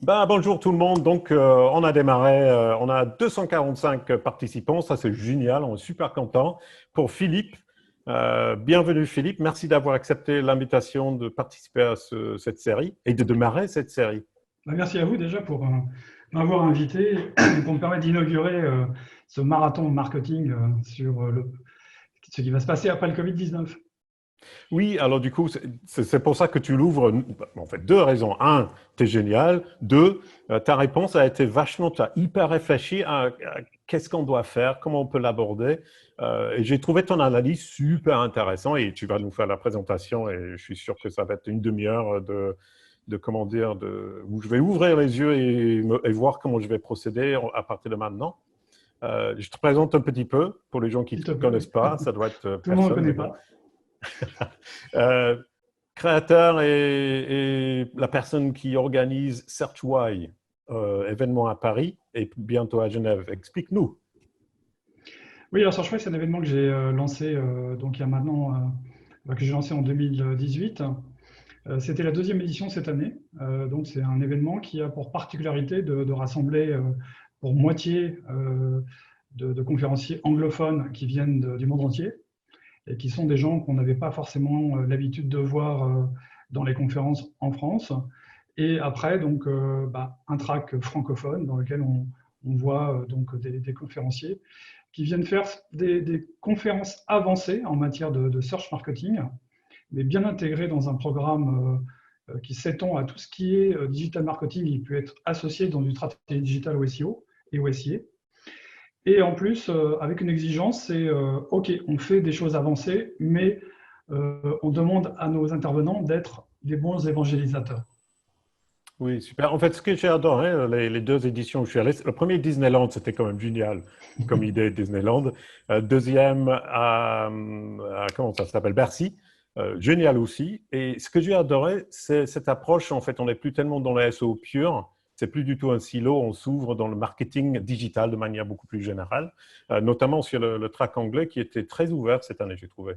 Bonjour tout le monde. Donc, on a démarré, on a 245 participants. Ça, c'est génial. On est super content. Pour Philippe, bienvenue Philippe. Merci d'avoir accepté l'invitation de participer à cette série et de démarrer cette série. Merci à vous déjà pour m'avoir invité et pour me permettre d'inaugurer ce marathon marketing sur ce qui va se passer après le Covid-19. Oui, alors du coup, c'est pour ça que tu l'ouvres. En fait, deux raisons. Un, tu es génial. Deux, ta réponse a été vachement, tu as hyper réfléchi à qu'est-ce qu'on doit faire, comment on peut l'aborder. Et j'ai trouvé ton analyse super intéressant et tu vas nous faire la présentation et je suis sûr que ça va être une demi-heure de comment dire, où je vais ouvrir les yeux et voir comment je vais procéder à partir de maintenant. Je te présente un petit peu pour les gens qui ne S'il te te plaît, connaissent oui. pas. Ça doit être Tout le monde ne personne, mais connaît bon. pas. Euh, Créateur et la personne qui organise SearchWhy, événement à Paris et bientôt à Genève. Explique-nous. Oui, alors Searchway, c'est un événement que j'ai lancé donc il y a maintenant que j'ai lancé en 2018. C'était la deuxième édition cette année. Donc c'est un événement qui a pour particularité de rassembler pour moitié de conférenciers anglophones qui viennent du monde entier et qui sont des gens qu'on n'avait pas forcément l'habitude de voir dans les conférences en France. Et après, donc, un track francophone dans lequel on voit donc des conférenciers qui viennent faire des conférences avancées en matière de search marketing, mais bien intégrées dans un programme qui s'étend à tout ce qui est digital marketing. Il peut être associé dans du stratégie digital ou SEO et ou SIA. Et en plus, avec une exigence, c'est OK, on fait des choses avancées, mais on demande à nos intervenants d'être des bons évangélisateurs. Oui, super. En fait, ce que j'ai adoré, les deux éditions où je suis allé, le premier Disneyland, c'était quand même génial comme idée Disneyland. Deuxième, comment ça s'appelle, Bercy, génial aussi. Et ce que j'ai adoré, c'est cette approche, en fait, on n'est plus tellement dans le SEO pur, c'est plus du tout un silo, on s'ouvre dans le marketing digital de manière beaucoup plus générale, notamment sur le track anglais qui était très ouvert cette année, j'ai trouvé.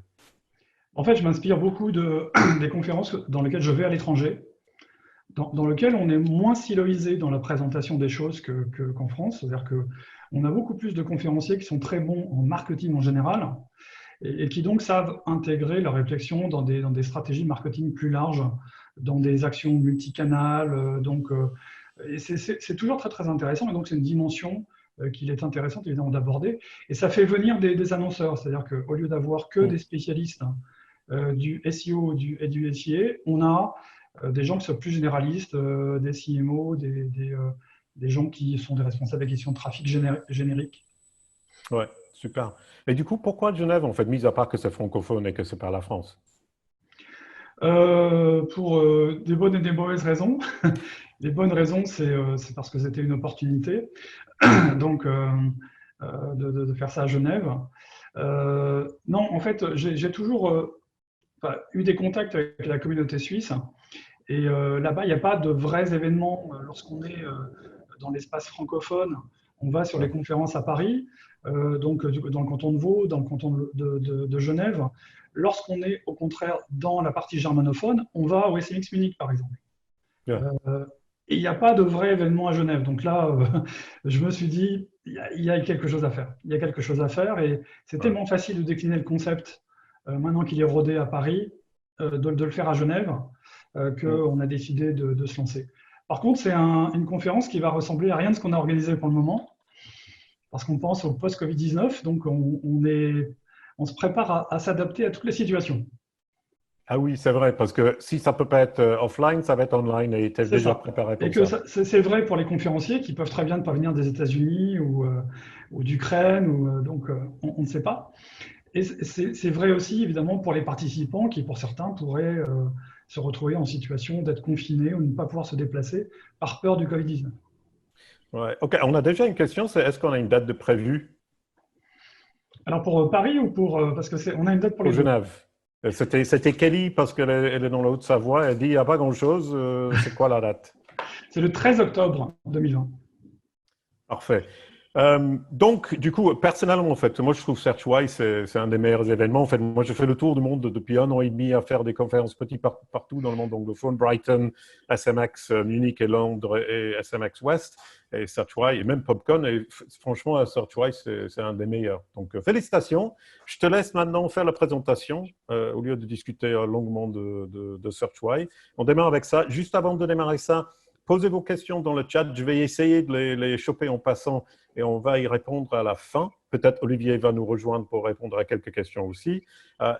En fait, je m'inspire beaucoup des conférences dans lesquelles je vais à l'étranger, dans lesquelles on est moins siloisé dans la présentation des choses qu'en France. C'est-à-dire qu'on a beaucoup plus de conférenciers qui sont très bons en marketing en général et qui donc savent intégrer leur réflexion dans des stratégies marketing plus larges, dans des actions multicanales. Et c'est toujours très, très intéressant. Et donc, c'est une dimension qu'il est intéressant évidemment d'aborder. Et ça fait venir des annonceurs. C'est-à-dire qu'au lieu d'avoir que des spécialistes du SEO et du SIA, on a des gens qui sont plus généralistes, des CMO, des gens qui sont des responsables des questions de trafic générique. Ouais, super. Et du coup, pourquoi Genève, en fait, mis à part que c'est francophone et que c'est pas la France? Pour des bonnes et des mauvaises raisons. Les bonnes raisons, c'est parce que c'était une opportunité donc, de faire ça à Genève. Non, en fait, j'ai toujours eu des contacts avec la communauté suisse. Et là-bas, il n'y a pas de vrais événements. Lorsqu'on est dans l'espace francophone, on va sur les Ouais. conférences à Paris, donc dans le canton de Vaud, dans le canton de Genève. Lorsqu'on est au contraire dans la partie germanophone, on va au SMX Munich, par exemple. Yeah. Et il n'y a pas de vrai événement à Genève. Donc là, je me suis dit, il y a quelque chose à faire. Il y a quelque chose à faire. Et c'est Ouais. tellement facile de décliner le concept, maintenant qu'il est rodé à Paris, de le faire à Genève, Mm. qu'on a décidé de se lancer. Par contre, c'est une conférence qui va ressembler à rien de ce qu'on a organisé pour le moment, parce qu'on pense au post-Covid-19. Donc, on se prépare à s'adapter à toutes les situations. Ah oui, c'est vrai, parce que si ça peut pas être offline, ça va être online et tu es C'est déjà ça. préparé Et pour que ça. c'est vrai pour les conférenciers qui peuvent très bien ne pas venir des États-Unis ou d'Ukraine, donc on ne sait pas. Et c'est vrai aussi, évidemment, pour les participants qui, pour certains, pourraient se retrouver en situation d'être confinés ou ne pas pouvoir se déplacer par peur du Covid-19. Ouais. OK, on a déjà une question, c'est est-ce qu'on a une date de prévue Alors pour Paris ou pour parce que on a une date pour pour les deux. Genève? C'était Kelly, parce elle est dans la Haute-Savoie, elle dit il n'y a pas grand-chose, c'est quoi la date? C'est le 13 octobre 2020. Parfait. Donc, du coup, personnellement, en fait, moi, je trouve SearchWise, c'est un des meilleurs événements. En fait, moi, je fais le tour du monde depuis 1 an et demi à faire des conférences partout dans le monde anglophone, Brighton, SMX Munich et Londres et SMX West, et SearchWise, et même PopCon. Et franchement, SearchWise, c'est un des meilleurs. Donc, félicitations. Je te laisse maintenant faire la présentation au lieu de discuter longuement de SearchWise. On démarre avec ça. Juste avant de démarrer ça, posez vos questions dans le chat. Je vais essayer de les choper en passant et on va y répondre à la fin. Peut-être Olivier va nous rejoindre pour répondre à quelques questions aussi.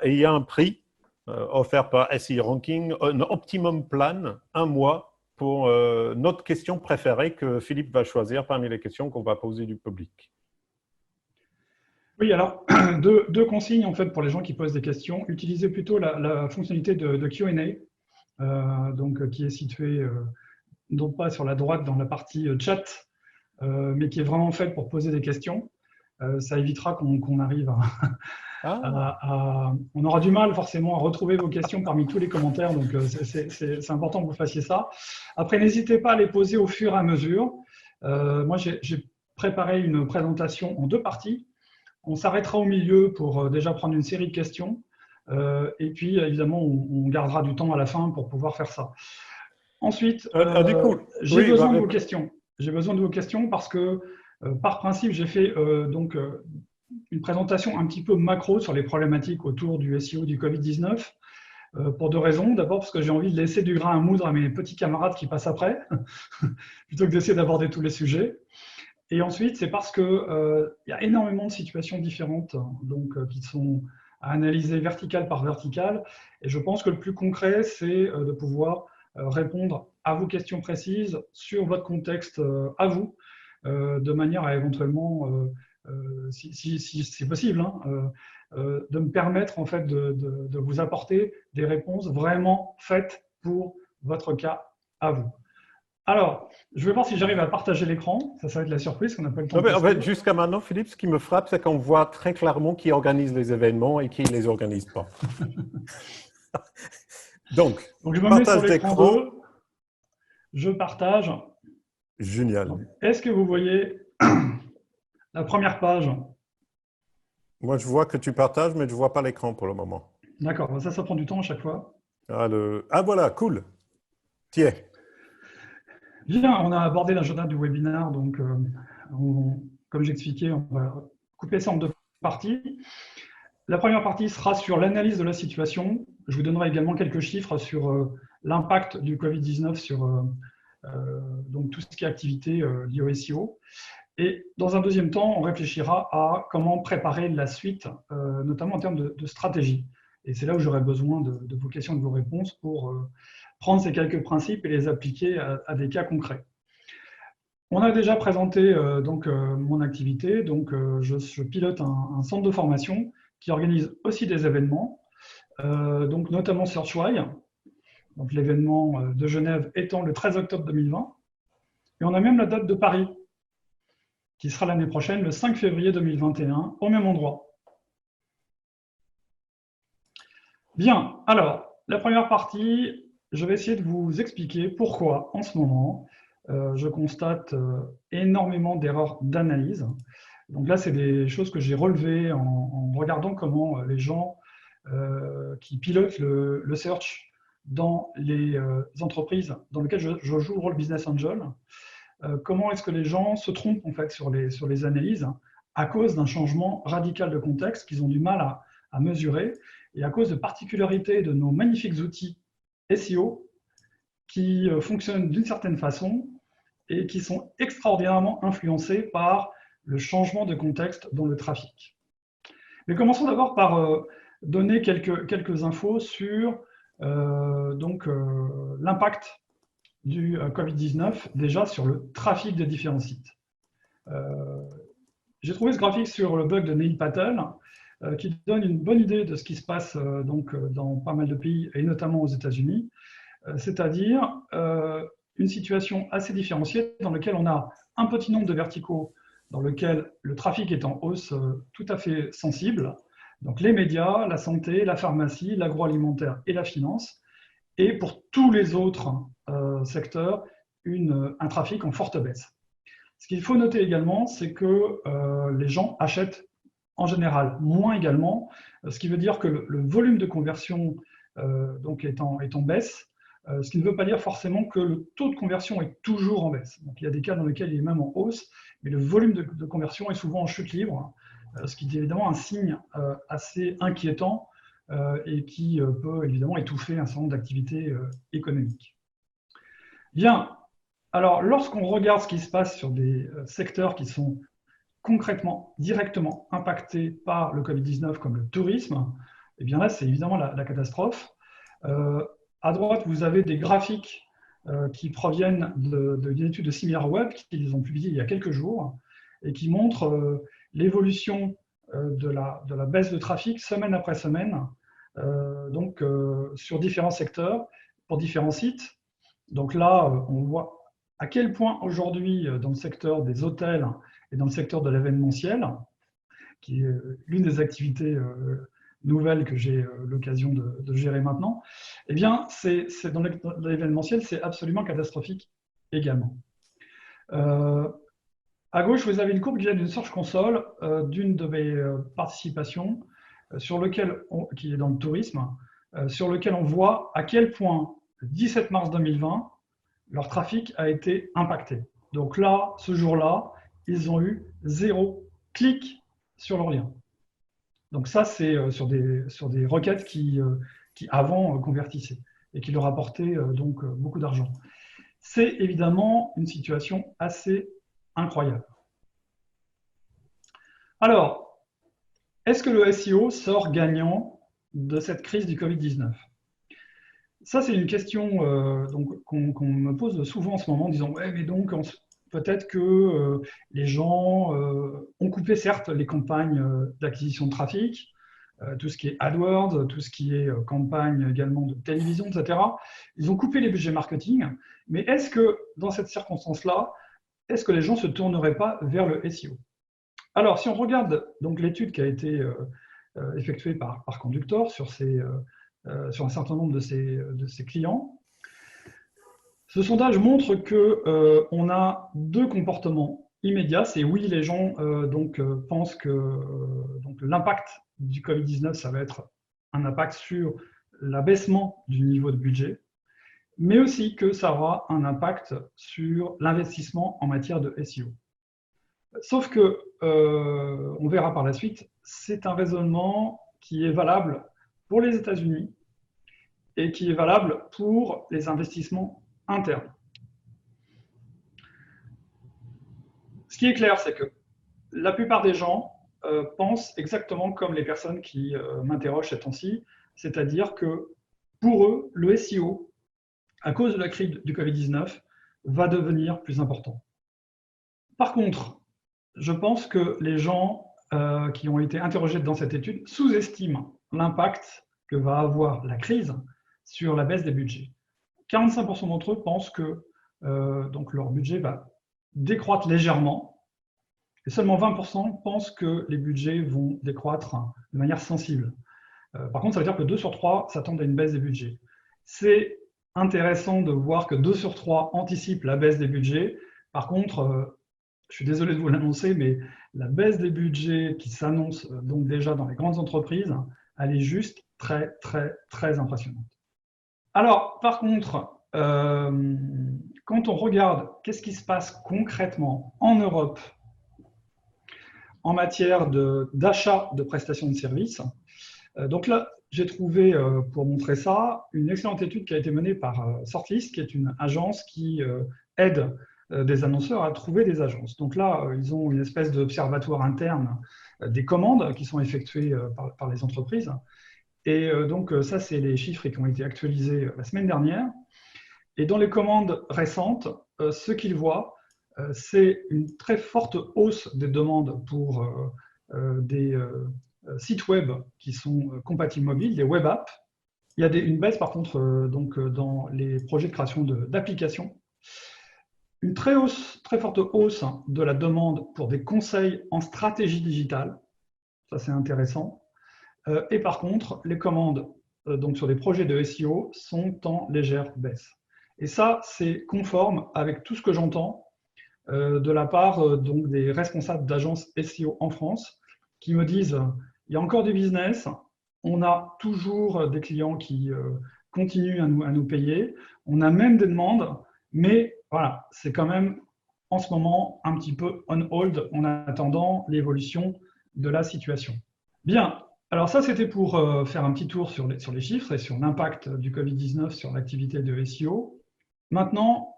Et il y a un prix offert par SE Ranking, un Optimum Plan, 1 mois pour notre question préférée que Philippe va choisir parmi les questions qu'on va poser du public. Oui, alors, deux consignes en fait pour les gens qui posent des questions. Utilisez plutôt la fonctionnalité de Q&A, donc qui est située non pas sur la droite dans la partie chat, mais qui est vraiment faite pour poser des questions. Ça évitera qu'on arrive on aura du mal forcément à retrouver vos questions parmi tous les commentaires, donc c'est important que vous fassiez ça. Après, n'hésitez pas à les poser au fur et à mesure. Moi, j'ai préparé une présentation en 2 parties. On s'arrêtera au milieu pour déjà prendre une série de questions. Et puis, évidemment, on gardera du temps à la fin pour pouvoir faire ça. Ensuite, du coup, j'ai besoin de vos questions. J'ai besoin de vos questions parce que, par principe, j'ai fait une présentation un petit peu macro sur les problématiques autour du SEO du Covid-19 pour 2 raisons. D'abord, parce que j'ai envie de laisser du grain à moudre à mes petits camarades qui passent après, plutôt que d'essayer d'aborder tous les sujets. Et ensuite, c'est parce qu'il y a énormément de situations différentes donc, qui sont à analyser verticale par verticale. Et je pense que le plus concret, c'est de pouvoir répondre à vos questions précises sur votre contexte à vous, de manière à éventuellement, si c'est possible, de me permettre en fait de vous apporter des réponses vraiment faites pour votre cas à vous. Alors, je vais voir si j'arrive à partager l'écran. Ça va être la surprise qu'on n'a pas le temps de tester. En fait, jusqu'à maintenant, Philippe, ce qui me frappe, c'est qu'on voit très clairement qui organise les événements et qui ne les organise pas. Donc, je me mets sur l'écran 2. Je partage. Génial. Est-ce que vous voyez la première page? Moi, je vois que tu partages, mais je ne vois pas l'écran pour le moment. D'accord, ça prend du temps à chaque fois. Ah voilà, cool. Tiens. Bien, on a abordé l'agenda du webinaire, donc comme j'expliquais, on va couper ça en 2 parties. La première partie sera sur l'analyse de la situation. Je vous donnerai également quelques chiffres sur l'impact du Covid-19 sur donc tout ce qui est activité liée au SEO. Et dans un deuxième temps, on réfléchira à comment préparer la suite, notamment en termes de stratégie. Et c'est là où j'aurai besoin de vos questions et de vos réponses pour prendre ces quelques principes et les appliquer à des cas concrets. On a déjà présenté mon activité. Donc, je pilote un centre de formation qui organise aussi des événements, donc notamment SearchWise, donc l'événement de Genève étant le 13 octobre 2020. Et on a même la date de Paris, qui sera l'année prochaine, le 5 février 2021, au même endroit. Bien, alors, la première partie, je vais essayer de vous expliquer pourquoi, en ce moment, je constate énormément d'erreurs d'analyse. Donc là, c'est des choses que j'ai relevées en regardant comment les gens qui pilotent le search dans les entreprises dans lesquelles je joue le rôle Business Angel, comment est-ce que les gens se trompent en fait sur les analyses à cause d'un changement radical de contexte qu'ils ont du mal à mesurer et à cause de particularités de nos magnifiques outils SEO qui fonctionnent d'une certaine façon et qui sont extraordinairement influencés par le changement de contexte dans le trafic. Mais commençons d'abord par donner quelques infos sur l'impact du Covid-19 déjà sur le trafic des différents sites. J'ai trouvé ce graphique sur le blog de Neil Patel qui donne une bonne idée de ce qui se passe dans pas mal de pays et notamment aux États-Unis, c'est-à-dire une situation assez différenciée dans laquelle on a un petit nombre de verticaux dans lequel le trafic est en hausse tout à fait sensible, donc les médias, la santé, la pharmacie, l'agroalimentaire et la finance, et pour tous les autres secteurs, un trafic en forte baisse. Ce qu'il faut noter également, c'est que les gens achètent en général moins également, ce qui veut dire que le volume de conversion donc est en baisse, ce qui ne veut pas dire forcément que le taux de conversion est toujours en baisse. Donc, il y a des cas dans lesquels il est même en hausse, mais le volume de conversion est souvent en chute libre, ce qui est évidemment un signe assez inquiétant et qui peut évidemment étouffer un certain nombre d'activités économiques. Bien, alors lorsqu'on regarde ce qui se passe sur des secteurs qui sont concrètement, directement impactés par le Covid-19 comme le tourisme, eh bien là c'est évidemment la catastrophe. À droite, vous avez des graphiques qui proviennent d'une étude de SimilarWeb qu'ils ont publiée il y a quelques jours et qui montrent l'évolution de la baisse de trafic semaine après semaine, sur différents secteurs, pour différents sites. Donc là, on voit à quel point aujourd'hui, dans le secteur des hôtels et dans le secteur de l'événementiel, qui est l'une des activités nouvelles que j'ai l'occasion de gérer maintenant, eh bien, dans l'événementiel, c'est absolument catastrophique également. À gauche, vous avez une courbe qui vient d'une Search Console, d'une de mes participations, qui est dans le tourisme, sur lequel on voit à quel point, le 17 mars 2020, leur trafic a été impacté. Donc là, ce jour-là, ils ont eu 0 clic sur leur lien. Donc ça, c'est sur des requêtes qui avant convertissaient et qui leur apportaient donc beaucoup d'argent. C'est évidemment une situation assez incroyable. Alors, est-ce que le SEO sort gagnant de cette crise du Covid-19 ? Ça, c'est une question qu'on me pose souvent en ce moment, en disant « Ouais, mais donc, peut-être que les gens ont coupé, certes, les campagnes d'acquisition de trafic, tout ce qui est AdWords, tout ce qui est campagne également de télévision, etc. Ils ont coupé les budgets marketing, mais est-ce que, dans cette circonstance-là, est-ce que les gens ne se tourneraient pas vers le SEO ?» Alors, si on regarde donc l'étude qui a été effectuée par Conductor sur un certain nombre de ses clients, ce sondage montre qu'on a 2 comportements immédiats. C'est oui, les gens pensent que l'impact du Covid-19, ça va être un impact sur l'abaissement du niveau de budget, mais aussi que ça aura un impact sur l'investissement en matière de SEO. Sauf que, on verra par la suite, c'est un raisonnement qui est valable pour les États-Unis et qui est valable pour les investissements internes. Ce qui est clair, c'est que la plupart des gens pensent exactement comme les personnes qui m'interrogent ces temps-ci, c'est-à-dire que pour eux, le SEO, à cause de la crise du Covid-19, va devenir plus important. Par contre, je pense que les gens qui ont été interrogés dans cette étude sous-estiment l'impact que va avoir la crise sur la baisse des budgets. 45% d'entre eux pensent que leur budget va décroître légèrement, et seulement 20% pensent que les budgets vont décroître de manière sensible. Par contre, ça veut dire que 2 sur 3 s'attendent à une baisse des budgets. C'est intéressant de voir que 2 sur 3 anticipent la baisse des budgets. Par contre, je suis désolé de vous l'annoncer, mais la baisse des budgets qui s'annonce donc déjà dans les grandes entreprises, elle est juste très, très, très impressionnante. Alors, par contre, quand on regarde qu'est-ce qui se passe concrètement en Europe en matière d'achat de prestations de services, donc là, j'ai trouvé, pour montrer ça, une excellente étude qui a été menée par Sortlist, qui est une agence qui aide des annonceurs à trouver des agences. Donc là, ils ont une espèce d'observatoire interne des commandes qui sont effectuées par les entreprises. Et donc ça, c'est les chiffres qui ont été actualisés la semaine dernière. Et dans les commandes récentes, ce qu'ils voient, c'est une très forte hausse des demandes pour des sites web qui sont compatibles mobiles, des web apps. Il y a une baisse par contre dans les projets de création d'applications. Une très forte hausse de la demande pour des conseils en stratégie digitale. Ça, c'est intéressant. Et par contre, les commandes donc sur des projets de SEO sont en légère baisse. Et ça, c'est conforme avec tout ce que j'entends de la part donc des responsables d'agences SEO en France qui me disent il y a encore du business, on a toujours des clients qui continuent à nous payer, on a même des demandes, mais voilà, c'est quand même en ce moment un petit peu on hold en attendant l'évolution de la situation. Bien, alors ça c'était pour faire un petit tour sur les chiffres et sur l'impact du Covid-19 sur l'activité de SEO. Maintenant,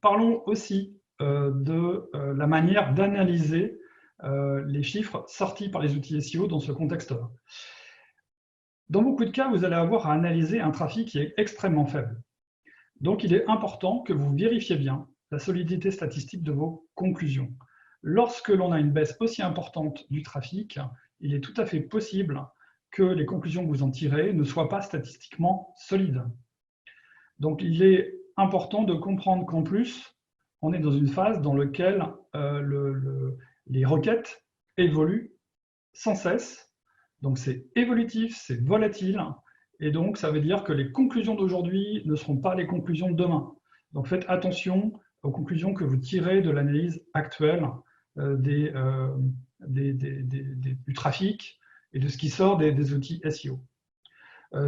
parlons aussi de la manière d'analyser les chiffres sortis par les outils SEO dans ce contexte-là. Dans beaucoup de cas, vous allez avoir à analyser un trafic qui est extrêmement faible. Donc, il est important que vous vérifiez bien la solidité statistique de vos conclusions. Lorsque l'on a une baisse aussi importante du trafic, il est tout à fait possible que les conclusions que vous en tirez ne soient pas statistiquement solides. Donc, il est important de comprendre qu'en plus, on est dans une phase dans laquelle les requêtes évoluent sans cesse. Donc, c'est évolutif, c'est volatile. Et donc, ça veut dire que les conclusions d'aujourd'hui ne seront pas les conclusions de demain. Donc, faites attention aux conclusions que vous tirez de l'analyse actuelle du trafic et de ce qui sort des outils SEO.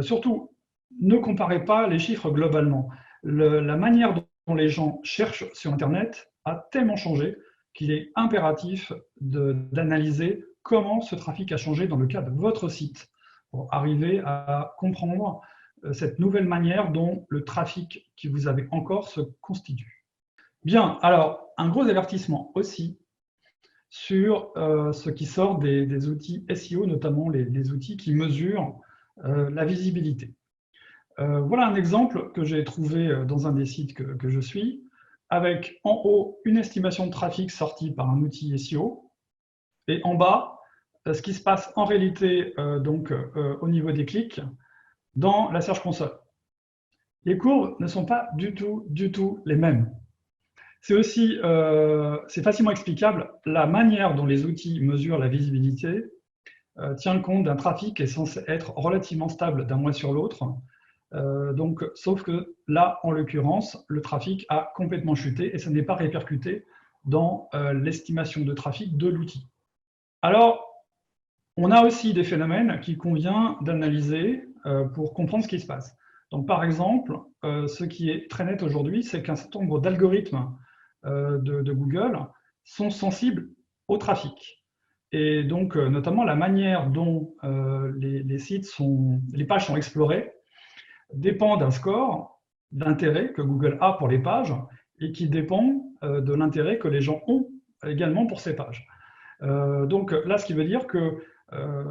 Surtout, ne comparez pas les chiffres globalement. La manière dont les gens cherchent sur Internet a tellement changé qu'il est impératif d'analyser comment ce trafic a changé dans le cas de votre site pour arriver à comprendre cette nouvelle manière dont le trafic que vous avez encore se constitue. Bien, alors, un gros avertissement aussi sur ce qui sort des outils SEO, notamment les outils qui mesurent la visibilité. Voilà un exemple que j'ai trouvé dans un des sites que je suis, avec en haut une estimation de trafic sortie par un outil SEO, et en bas, ce qui se passe en réalité au niveau des clics dans la Search Console. Les courbes ne sont pas du tout les mêmes. C'est aussi, c'est facilement explicable, la manière dont les outils mesurent la visibilité tient compte d'un trafic qui est censé être relativement stable d'un mois sur l'autre. Sauf que là, en l'occurrence, le trafic a complètement chuté et ça n'est pas répercuté dans l'estimation de trafic de l'outil. Alors, on a aussi des phénomènes qu'il convient d'analyser pour comprendre ce qui se passe. Donc, par exemple, ce qui est très net aujourd'hui, c'est qu'un certain nombre d'algorithmes de Google sont sensibles au trafic. Et donc, notamment, la manière dont les pages sont explorées dépend d'un score d'intérêt que Google a pour les pages et qui dépend de l'intérêt que les gens ont également pour ces pages. Donc là, ce qui veut dire que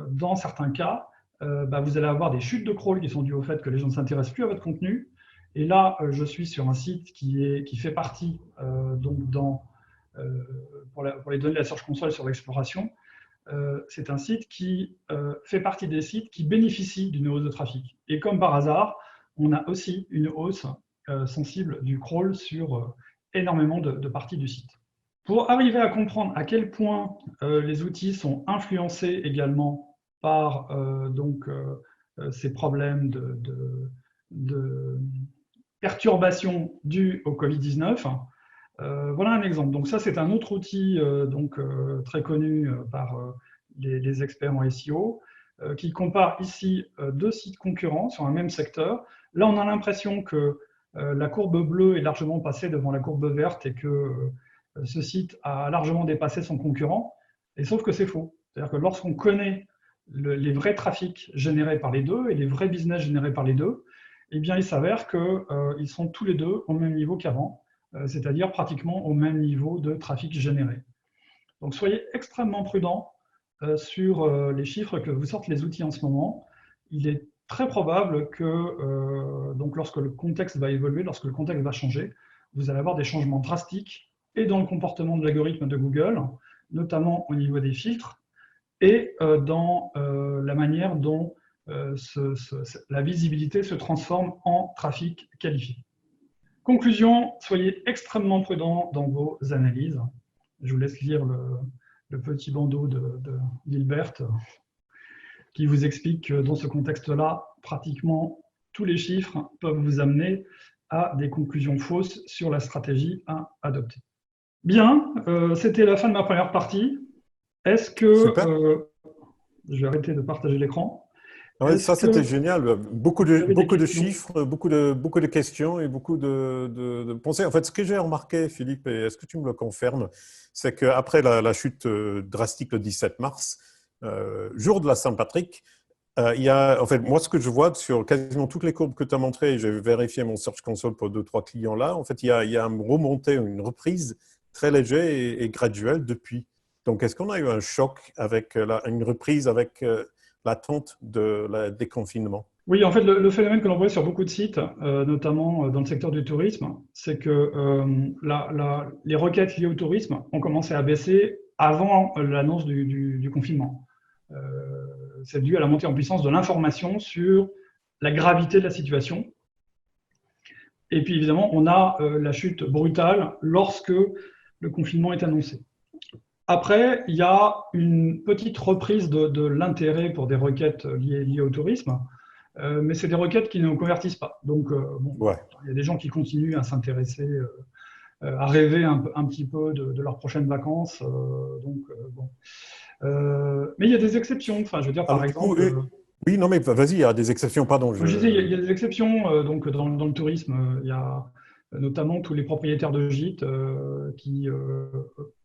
dans certains cas, vous allez avoir des chutes de crawl qui sont dues au fait que les gens ne s'intéressent plus à votre contenu. Et là, je suis sur un site qui fait partie, pour les données de la Search Console sur l'exploration, c'est un site qui fait partie des sites qui bénéficient d'une hausse de trafic. Et comme par hasard, on a aussi une hausse sensible du crawl sur énormément de parties du site. Pour arriver à comprendre à quel point les outils sont influencés également par ces problèmes de perturbations dues au Covid-19, voilà un exemple. Donc ça, c'est un autre outil très connu par les experts en SEO, qui compare ici deux sites concurrents sur un même secteur. Là, on a l'impression que la courbe bleue est largement passée devant la courbe verte et que ce site a largement dépassé son concurrent, et sauf que c'est faux. C'est-à-dire que lorsqu'on connaît les vrais trafics générés par les deux et les vrais business générés par les deux, eh bien, il s'avère qu'ils sont tous les deux au même niveau qu'avant, c'est-à-dire pratiquement au même niveau de trafic généré. Donc, soyez extrêmement prudents sur les chiffres que vous sortent les outils en ce moment. Il est très probable que, lorsque le contexte va évoluer, lorsque le contexte va changer, vous allez avoir des changements drastiques et dans le comportement de l'algorithme de Google, notamment au niveau des filtres, et dans la manière dont la visibilité se transforme en trafic qualifié. Conclusion, soyez extrêmement prudents dans vos analyses. Je vous laisse lire le petit bandeau de Gilbert qui vous explique que dans ce contexte-là, pratiquement tous les chiffres peuvent vous amener à des conclusions fausses sur la stratégie à adopter. Bien, c'était la fin de ma première partie. Est-ce que, Super. je vais arrêter de partager l'écran. Ouais, Est-ce ça, que c'était génial. vous avez des Beaucoup de questions? chiffres, beaucoup de questions et beaucoup de pensées. En fait, ce que j'ai remarqué, Philippe, et est-ce que tu me le confirmes, c'est qu'après la chute drastique le 17 mars, jour de la Saint-Patrick, il y a, en fait, moi, ce que je vois sur quasiment toutes les courbes que tu as montrées, j'ai vérifié mon Search Console pour deux, trois clients là, en fait, il y a une remontée, une reprise très légère et graduelle depuis. Donc, est-ce qu'on a eu un choc avec une reprise avec l'attente de la déconfinement? Oui, en fait, le phénomène que l'on voit sur beaucoup de sites, notamment dans le secteur du tourisme, c'est que les requêtes liées au tourisme ont commencé à baisser avant l'annonce du confinement. Euh, c'est dû à la montée en puissance de l'information sur la gravité de la situation. Et puis évidemment, on a la chute brutale lorsque le confinement est annoncé. Après, il y a une petite reprise de l'intérêt pour des requêtes liées au tourisme, mais c'est des requêtes qui ne convertissent pas. Donc, bon, Ouais. il y a des gens qui continuent à s'intéresser, à rêver un petit peu de leurs prochaines vacances. Bon. Mais il y a des exceptions. Enfin, je veux dire, par Alors, du coup, exemple, oui, non, mais vas-y, il y a des exceptions, pardon. comme je disais, il y a des exceptions. Donc, dans le tourisme, il y a notamment tous les propriétaires de gîtes qui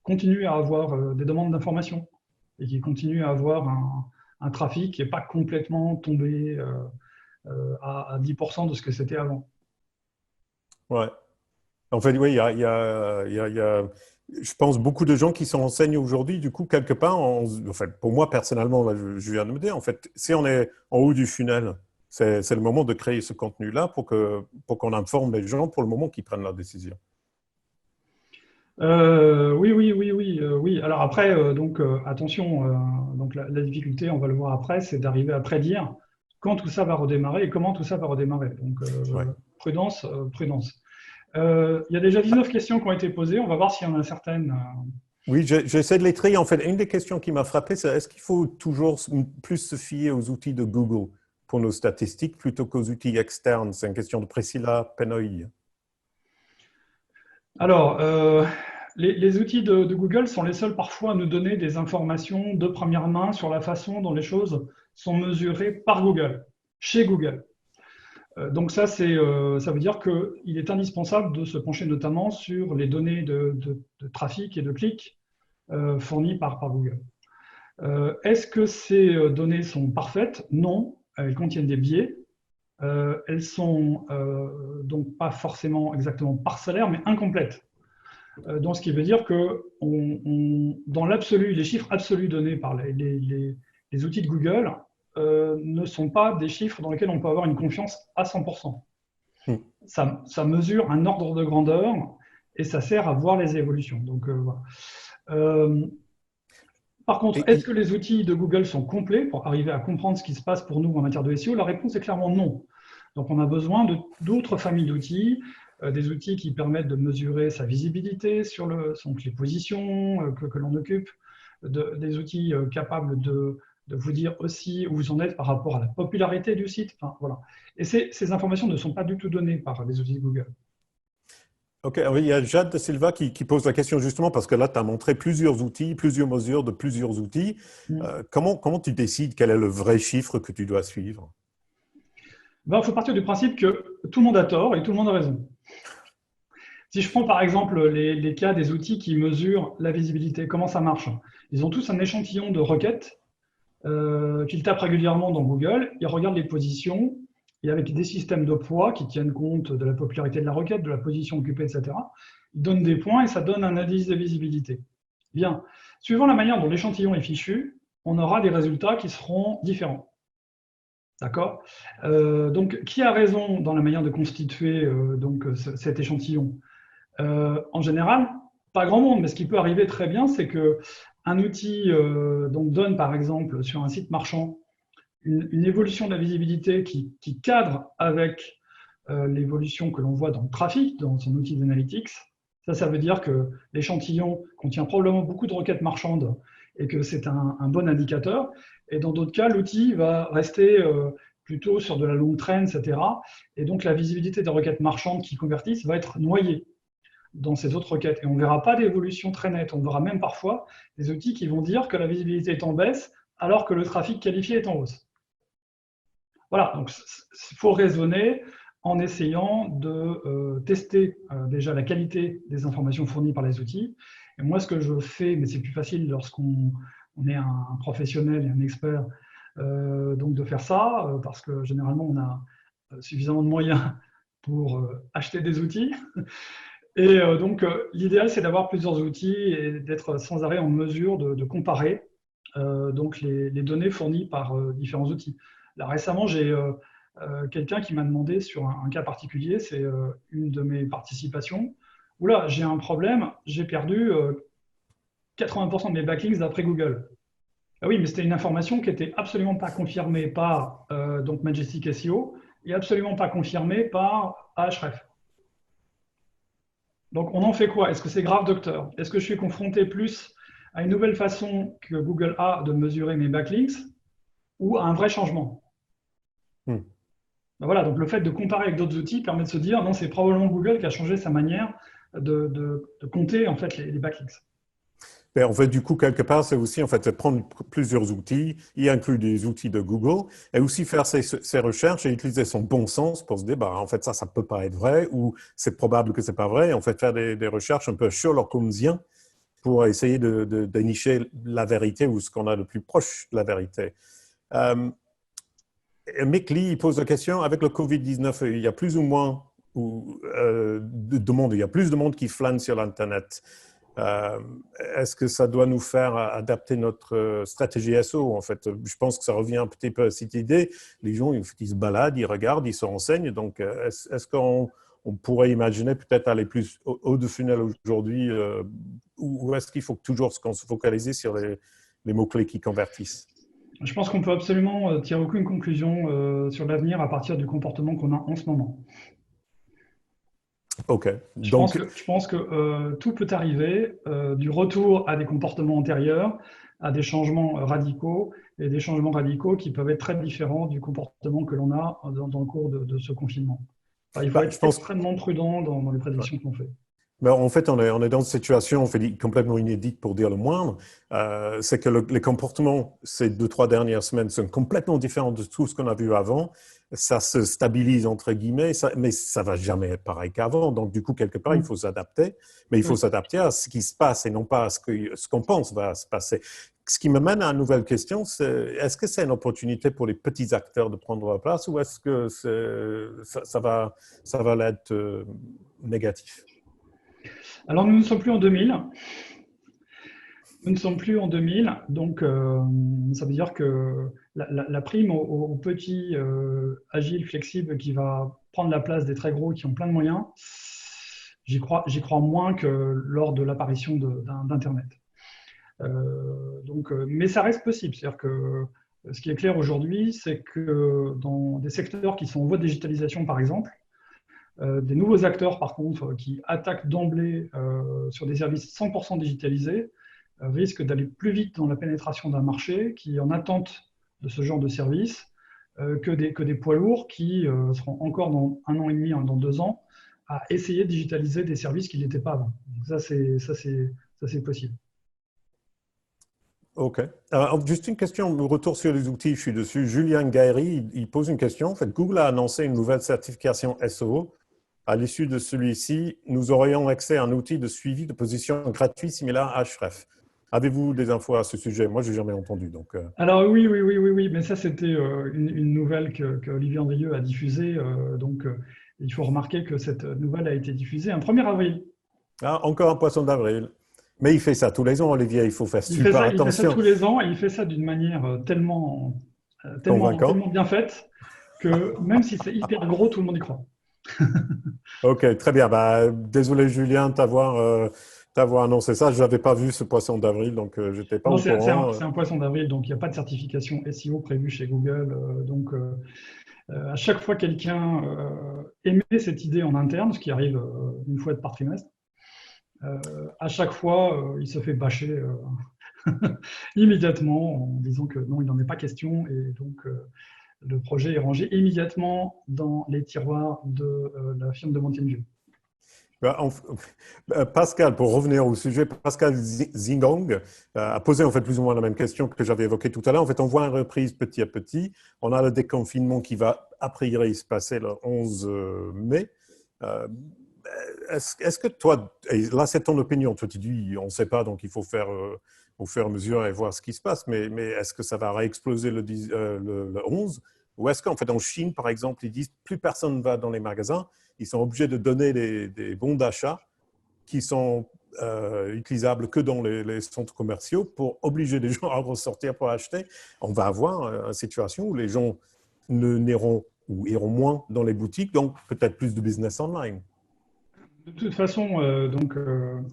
continuent à avoir des demandes d'information et qui continuent à avoir un trafic qui n'est pas complètement tombé à 10% de ce que c'était avant. Ouais. En fait, oui, il y a, je pense, beaucoup de gens qui se renseignent aujourd'hui. Du coup, quelque part, en fait, pour moi, personnellement, là, je viens de me dire, en fait, si on est en haut du funnel, c'est le moment de créer ce contenu-là pour qu'on informe les gens pour le moment qu'ils prennent la décision. Oui. Alors après, attention, donc la difficulté, on va le voir après, c'est d'arriver à prédire quand tout ça va redémarrer et comment tout ça va redémarrer. Donc Ouais. prudence, prudence. Il y a déjà 19 questions qui ont été posées. On va voir s'il y en a certaines. Oui, j'essaie de les trier. En fait, une des questions qui m'a frappé, c'est est-ce qu'il faut toujours plus se fier aux outils de Google pour nos statistiques plutôt qu'aux outils externes? C'est une question de Priscilla Penoy. Alors, les outils de Google sont les seuls parfois à nous donner des informations de première main sur la façon dont les choses sont mesurées par Google, chez Google. Donc ça veut dire qu'il est indispensable de se pencher notamment sur les données de trafic et de clics fournies par Google. Est-ce que ces données sont parfaites? Non, elles contiennent des biais. Elles sont donc pas forcément exactement parcellaires, mais incomplètes. Donc ce qui veut dire que dans l'absolu, les chiffres absolus donnés par les outils de Google ne sont pas des chiffres dans lesquels on peut avoir une confiance à 100%. Hmm. Ça mesure un ordre de grandeur et ça sert à voir les évolutions. Donc, voilà. Par contre, est-ce Et, que les outils de Google sont complets pour arriver à comprendre ce qui se passe pour nous en matière de SEO? La réponse est clairement non. Donc, on a besoin d'autres familles d'outils, des outils qui permettent de mesurer sa visibilité sur les positions que l'on occupe, des outils capables de vous dire aussi où vous en êtes par rapport à la popularité du site. Enfin, voilà. Et ces informations ne sont pas du tout données par les outils de Google. OK, oui, il y a Jade de Silva qui pose la question justement parce que là, tu as montré plusieurs outils, plusieurs mesures de plusieurs outils. Comment tu décides quel est le vrai chiffre que tu dois suivre? Ben, il faut partir du principe que tout le monde a tort et tout le monde a raison. Si je prends par exemple les cas des outils qui mesurent la visibilité, comment ça marche? Ils ont tous un échantillon de requêtes qu'ils tapent régulièrement dans Google, ils regardent les positions, et avec des systèmes de poids qui tiennent compte de la popularité de la requête, de la position occupée, etc., ils donnent des points et ça donne un indice de visibilité. Bien. Suivant la manière dont l'échantillon est fichu, on aura des résultats qui seront différents. D'accord? Donc, qui a raison dans la manière de constituer cet échantillon? En général, pas grand monde, mais ce qui peut arriver très bien, c'est qu'un outil donne, par exemple, sur un site marchand, une évolution de la visibilité qui cadre avec l'évolution que l'on voit dans le trafic, dans son outil d'analytics. Ça veut dire que l'échantillon contient probablement beaucoup de requêtes marchandes et que c'est un bon indicateur. Et dans d'autres cas, l'outil va rester plutôt sur de la longue traîne, etc. Et donc, la visibilité des requêtes marchandes qui convertissent va être noyée. dans ces autres requêtes. Et on ne verra pas d'évolution très nette. On verra même parfois des outils qui vont dire que la visibilité est en baisse alors que le trafic qualifié est en hausse. Voilà, donc il faut raisonner en essayant de tester déjà la qualité des informations fournies par les outils. Et moi, ce que je fais, mais c'est plus facile lorsqu'on est un professionnel et un expert, donc de faire ça, parce que généralement, on a suffisamment de moyens pour acheter des outils. Et donc, l'idéal, c'est d'avoir plusieurs outils et d'être sans arrêt en mesure de comparer donc les données fournies par différents outils. Là, récemment, j'ai quelqu'un qui m'a demandé sur un cas particulier, c'est une de mes participations, où là, j'ai un problème, j'ai perdu 80% de mes backlinks d'après Google. Ah oui, mais c'était une information qui n'était absolument pas confirmée par donc Majestic SEO et absolument pas confirmée par Ahrefs. Donc, on en fait quoi? Est-ce que c'est grave, docteur? Est-ce que je suis confronté plus à une nouvelle façon que Google a de mesurer mes backlinks ou à un vrai changement? Ben voilà, donc le fait de comparer avec d'autres outils permet de se dire non, c'est probablement Google qui a changé sa manière de compter en fait les backlinks. Mais en fait, du coup, quelque part, c'est aussi en fait prendre plusieurs outils, y inclure des outils de Google, et aussi faire ses recherches et utiliser son bon sens pour se dire, bah, en fait, ça peut pas être vrai, ou c'est probable que c'est pas vrai. Et en fait, faire des recherches un peu Sherlock Holmesien pour essayer de dénicher la vérité ou ce qu'on a le plus proche de la vérité. Mick Lee pose la question, avec le Covid-19, il y a plus ou moins de monde, il y a plus de monde qui flâne sur l'Internet. Est-ce que ça doit nous faire adapter notre stratégie SEO? En fait, je pense que ça revient un petit peu à cette idée. Les gens, ils se baladent, ils regardent, ils se renseignent. Donc, est-ce qu'on pourrait imaginer peut-être aller plus haut de funnel aujourd'hui ou est-ce qu'il faut toujours qu'on se focalise sur les mots-clés qui convertissent? Je pense qu'on peut absolument tirer aucune conclusion sur l'avenir à partir du comportement qu'on a en ce moment. OK. Je pense que tout peut arriver, du retour à des comportements antérieurs, à des changements radicaux, et des changements radicaux qui peuvent être très différents du comportement que l'on a dans le cours de ce confinement. Enfin, il faut être extrêmement prudent dans les prédictions qu'on fait. Ben, en fait, on est dans une situation complètement inédite pour dire le moindre. C'est que les comportements ces 2-3 dernières semaines sont complètement différents de tout ce qu'on a vu avant. Ça se stabilise entre guillemets, mais ça va jamais être pareil qu'avant. Donc, du coup, quelque part, il faut s'adapter. Mais il faut s'adapter à ce qui se passe et non pas à ce qu'on pense va se passer. Ce qui me mène à une nouvelle question, c'est est-ce que c'est une opportunité pour les petits acteurs de prendre leur place ou est-ce que ça va l'être négatif? Alors, nous ne sommes plus en 2000. Nous ne sommes plus en 2000, donc ça veut dire que la prime au petit, agile, flexible, qui va prendre la place des très gros qui ont plein de moyens, j'y crois moins que lors de l'apparition d'Internet. Mais ça reste possible. C'est-à-dire que ce qui est clair aujourd'hui, c'est que dans des secteurs qui sont en voie de digitalisation, par exemple, des nouveaux acteurs, par contre, qui attaquent d'emblée sur des services 100% digitalisés, risquent d'aller plus vite dans la pénétration d'un marché qui est en attente de ce genre de service que des poids lourds qui seront encore dans 1 an et demi, dans 2 ans, à essayer de digitaliser des services qui n'étaient pas avant. Donc ça, c'est possible. OK. Alors, juste une question, retour sur les outils, je suis dessus. Julien Gaëry, il pose une question. En fait, Google a annoncé une nouvelle certification SEO. À l'issue de celui-ci, nous aurions accès à un outil de suivi de position gratuit similaire à Ahrefs. Avez-vous des infos à ce sujet? Moi, je n'ai jamais entendu. Donc, Alors oui, mais ça c'était une nouvelle que Olivier Andrieux a diffusée. Il faut remarquer que cette nouvelle a été diffusée un 1er avril. Ah, encore un poisson d'avril. Mais il fait ça tous les ans, Olivier. Il faut faire super attention. Il fait ça tous les ans et il fait ça d'une manière tellement bien faite que même si c'est hyper gros, tout le monde y croit. OK, très bien. Bah, désolé Julien de t'avoir annoncé ça. Je n'avais pas vu ce poisson d'avril, donc je n'étais pas au courant. C'est un poisson d'avril, donc il n'y a pas de certification SEO prévue chez Google. À chaque fois quelqu'un émet cette idée en interne, ce qui arrive une fois par trimestre, à chaque fois, il se fait bâcher immédiatement en disant que non, il n'en est pas question. Et donc, le projet est rangé immédiatement dans les tiroirs de la firme de Mountain View. Bah, Pascal, pour revenir au sujet, Pascal Zingong a posé en fait plus ou moins la même question que j'avais évoquée tout à l'heure. En fait, on voit une reprise petit à petit. On a le déconfinement qui va, a priori, se passer le 11 mai. Euh, Est-ce que toi, et là c'est ton opinion, toi tu dis on ne sait pas, donc il faut faire au fur et à mesure et voir ce qui se passe, mais est-ce que ça va réexploser le 11? Ou est-ce qu'en fait en Chine, par exemple, ils disent plus personne ne va dans les magasins, ils sont obligés de donner des bons d'achat qui sont utilisables que dans les centres commerciaux pour obliger les gens à ressortir pour acheter. On va avoir une situation où les gens n'iront ou iront moins dans les boutiques, donc peut-être plus de business online. De toute façon,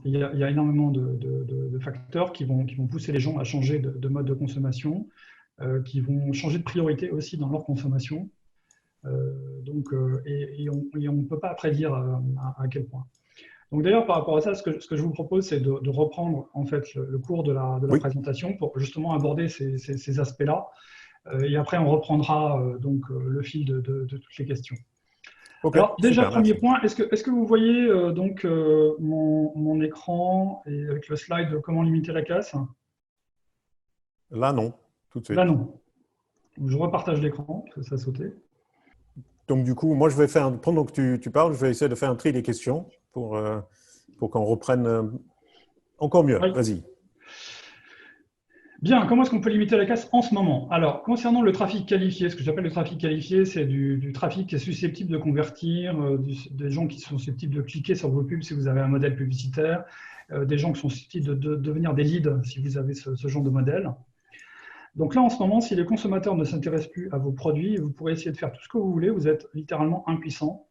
il y a énormément de facteurs qui vont pousser les gens à changer de mode de consommation, qui vont changer de priorité aussi dans leur consommation. Et on ne peut pas prédire à quel point. Donc d'ailleurs, par rapport à ça, ce que je vous propose, c'est de reprendre en fait le cours de la Oui, présentation pour justement aborder ces aspects-là. Et après, on reprendra le fil de toutes les questions. ok, Alors déjà, super, premier merci. point, est-ce que vous voyez mon écran et avec le slide de comment limiter la casse? Là, non, tout de Là, suite. non. Je repartage l'écran, parce que ça a sauté. Donc, du coup, moi, je vais faire, pendant que tu parles, je vais essayer de faire un tri des questions pour qu'on reprenne encore mieux. Oui. Vas-y. Bien, comment est-ce qu'on peut limiter la casse en ce moment? Alors, concernant le trafic qualifié, ce que j'appelle le trafic qualifié, c'est du trafic qui est susceptible de convertir, des gens qui sont susceptibles de cliquer sur vos pubs si vous avez un modèle publicitaire, des gens qui sont susceptibles de devenir des leads si vous avez ce genre de modèle. Donc là, en ce moment, si les consommateurs ne s'intéressent plus à vos produits, vous pourrez essayer de faire tout ce que vous voulez, vous êtes littéralement impuissant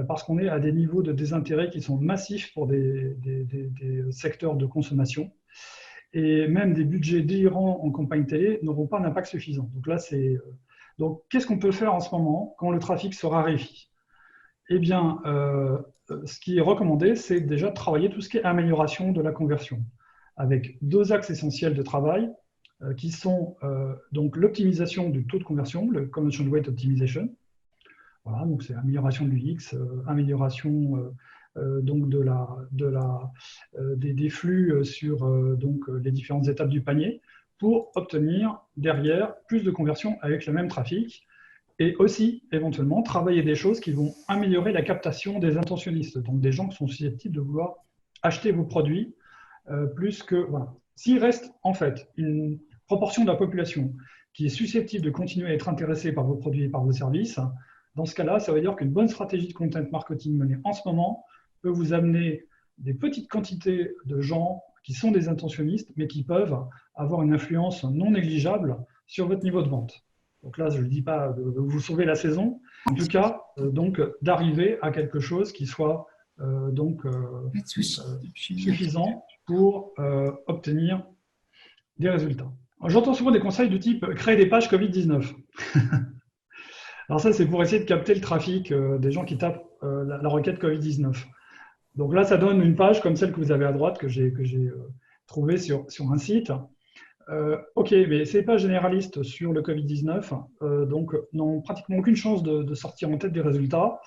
parce qu'on est à des niveaux de désintérêt qui sont massifs pour des secteurs de consommation. Et même des budgets délirants en campagne télé n'auront pas d'impact suffisant. Donc là, donc qu'est-ce qu'on peut faire en ce moment quand le trafic se raréfie? Eh bien, ce qui est recommandé, c'est déjà de travailler tout ce qui est amélioration de la conversion, avec deux axes essentiels de travail qui sont donc l'optimisation du taux de conversion, le conversion rate optimization. Voilà, donc c'est amélioration de l'UX, amélioration donc des flux sur les différentes étapes du panier pour obtenir derrière plus de conversion avec le même trafic et aussi éventuellement travailler des choses qui vont améliorer la captation des intentionnistes, donc des gens qui sont susceptibles de vouloir acheter vos produits plus que… Voilà. S'il reste en fait une proportion de la population qui est susceptible de continuer à être intéressée par vos produits et par vos services, dans ce cas-là, ça veut dire qu'une bonne stratégie de content marketing menée en ce moment peut vous amener des petites quantités de gens qui sont des intentionnistes, mais qui peuvent avoir une influence non négligeable sur votre niveau de vente. Donc là, je ne dis pas de vous sauver la saison, en tout cas, d'arriver à quelque chose qui soit suffisant pour obtenir des résultats. J'entends souvent des conseils du type créer des pages Covid-19. Alors ça, c'est pour essayer de capter le trafic des gens qui tapent la requête Covid-19. Donc là, ça donne une page comme celle que vous avez à droite que j'ai trouvée sur un site. OK, mais ces pages généralistes sur le Covid-19 donc n'ont pratiquement aucune chance de sortir en tête des résultats.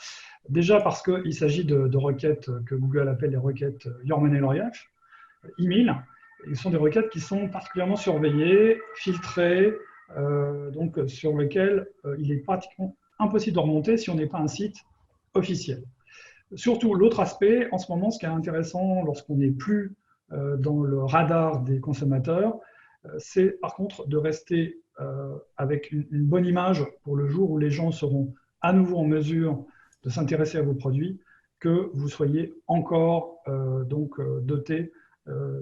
Déjà parce qu'il s'agit de requêtes que Google appelle les requêtes Your Money Lawyers, email. Ce sont des requêtes qui sont particulièrement surveillées, filtrées, donc sur lesquelles il est pratiquement impossible de remonter si on n'est pas un site officiel. Surtout, l'autre aspect, en ce moment, ce qui est intéressant lorsqu'on n'est plus dans le radar des consommateurs, c'est par contre de rester avec une bonne image pour le jour où les gens seront à nouveau en mesure de s'intéresser à vos produits, que vous soyez encore doté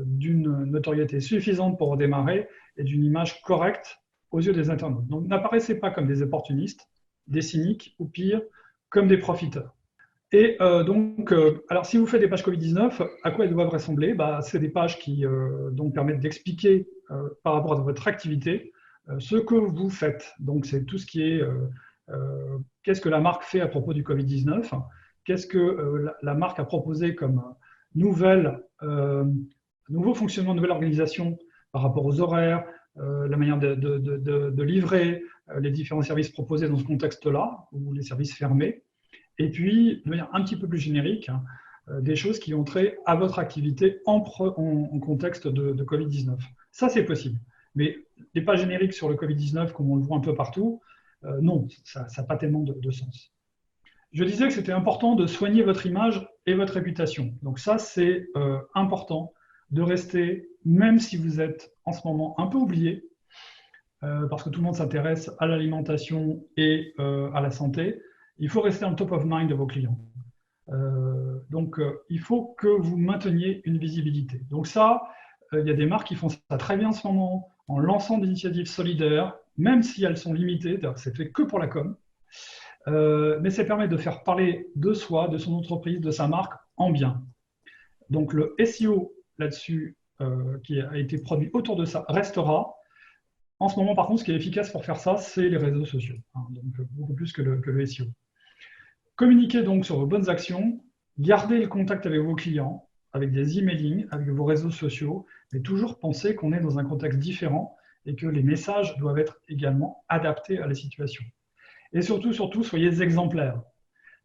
d'une notoriété suffisante pour redémarrer et d'une image correcte aux yeux des internautes. Donc n'apparaissez pas comme des opportunistes, des cyniques ou pire, comme des profiteurs. Et alors si vous faites des pages Covid-19, à quoi elles doivent ressembler? C'est des pages qui permettent d'expliquer par rapport à votre activité ce que vous faites. Donc c'est tout ce qui est qu'est-ce que la marque fait à propos du Covid-19, qu'est-ce que la marque a proposé comme nouveau fonctionnement, nouvelle organisation par rapport aux horaires, la manière de livrer les différents services proposés dans ce contexte-là, ou les services fermés. Et puis, de manière un petit peu plus générique, des choses qui ont trait à votre activité en contexte de Covid-19. Ça, c'est possible. Mais les pages génériques sur le Covid-19, comme on le voit un peu partout, non, ça n'a pas tellement de sens. Je disais que c'était important de soigner votre image et votre réputation. Donc ça, c'est important de rester, même si vous êtes en ce moment un peu oublié, parce que tout le monde s'intéresse à l'alimentation et à la santé, il faut rester en top of mind de vos clients. Donc, il faut que vous mainteniez une visibilité. Donc ça, il y a des marques qui font ça très bien en ce moment, en lançant des initiatives solidaires, même si elles sont limitées, c'est fait que pour la com, mais ça permet de faire parler de soi, de son entreprise, de sa marque en bien. Donc le SEO là-dessus, qui a été produit autour de ça, restera. En ce moment, par contre, ce qui est efficace pour faire ça, c'est les réseaux sociaux, hein, donc beaucoup plus que le SEO. Communiquez donc sur vos bonnes actions, gardez le contact avec vos clients, avec des emailing, avec vos réseaux sociaux, mais toujours pensez qu'on est dans un contexte différent et que les messages doivent être également adaptés à la situation. Et surtout, soyez exemplaires.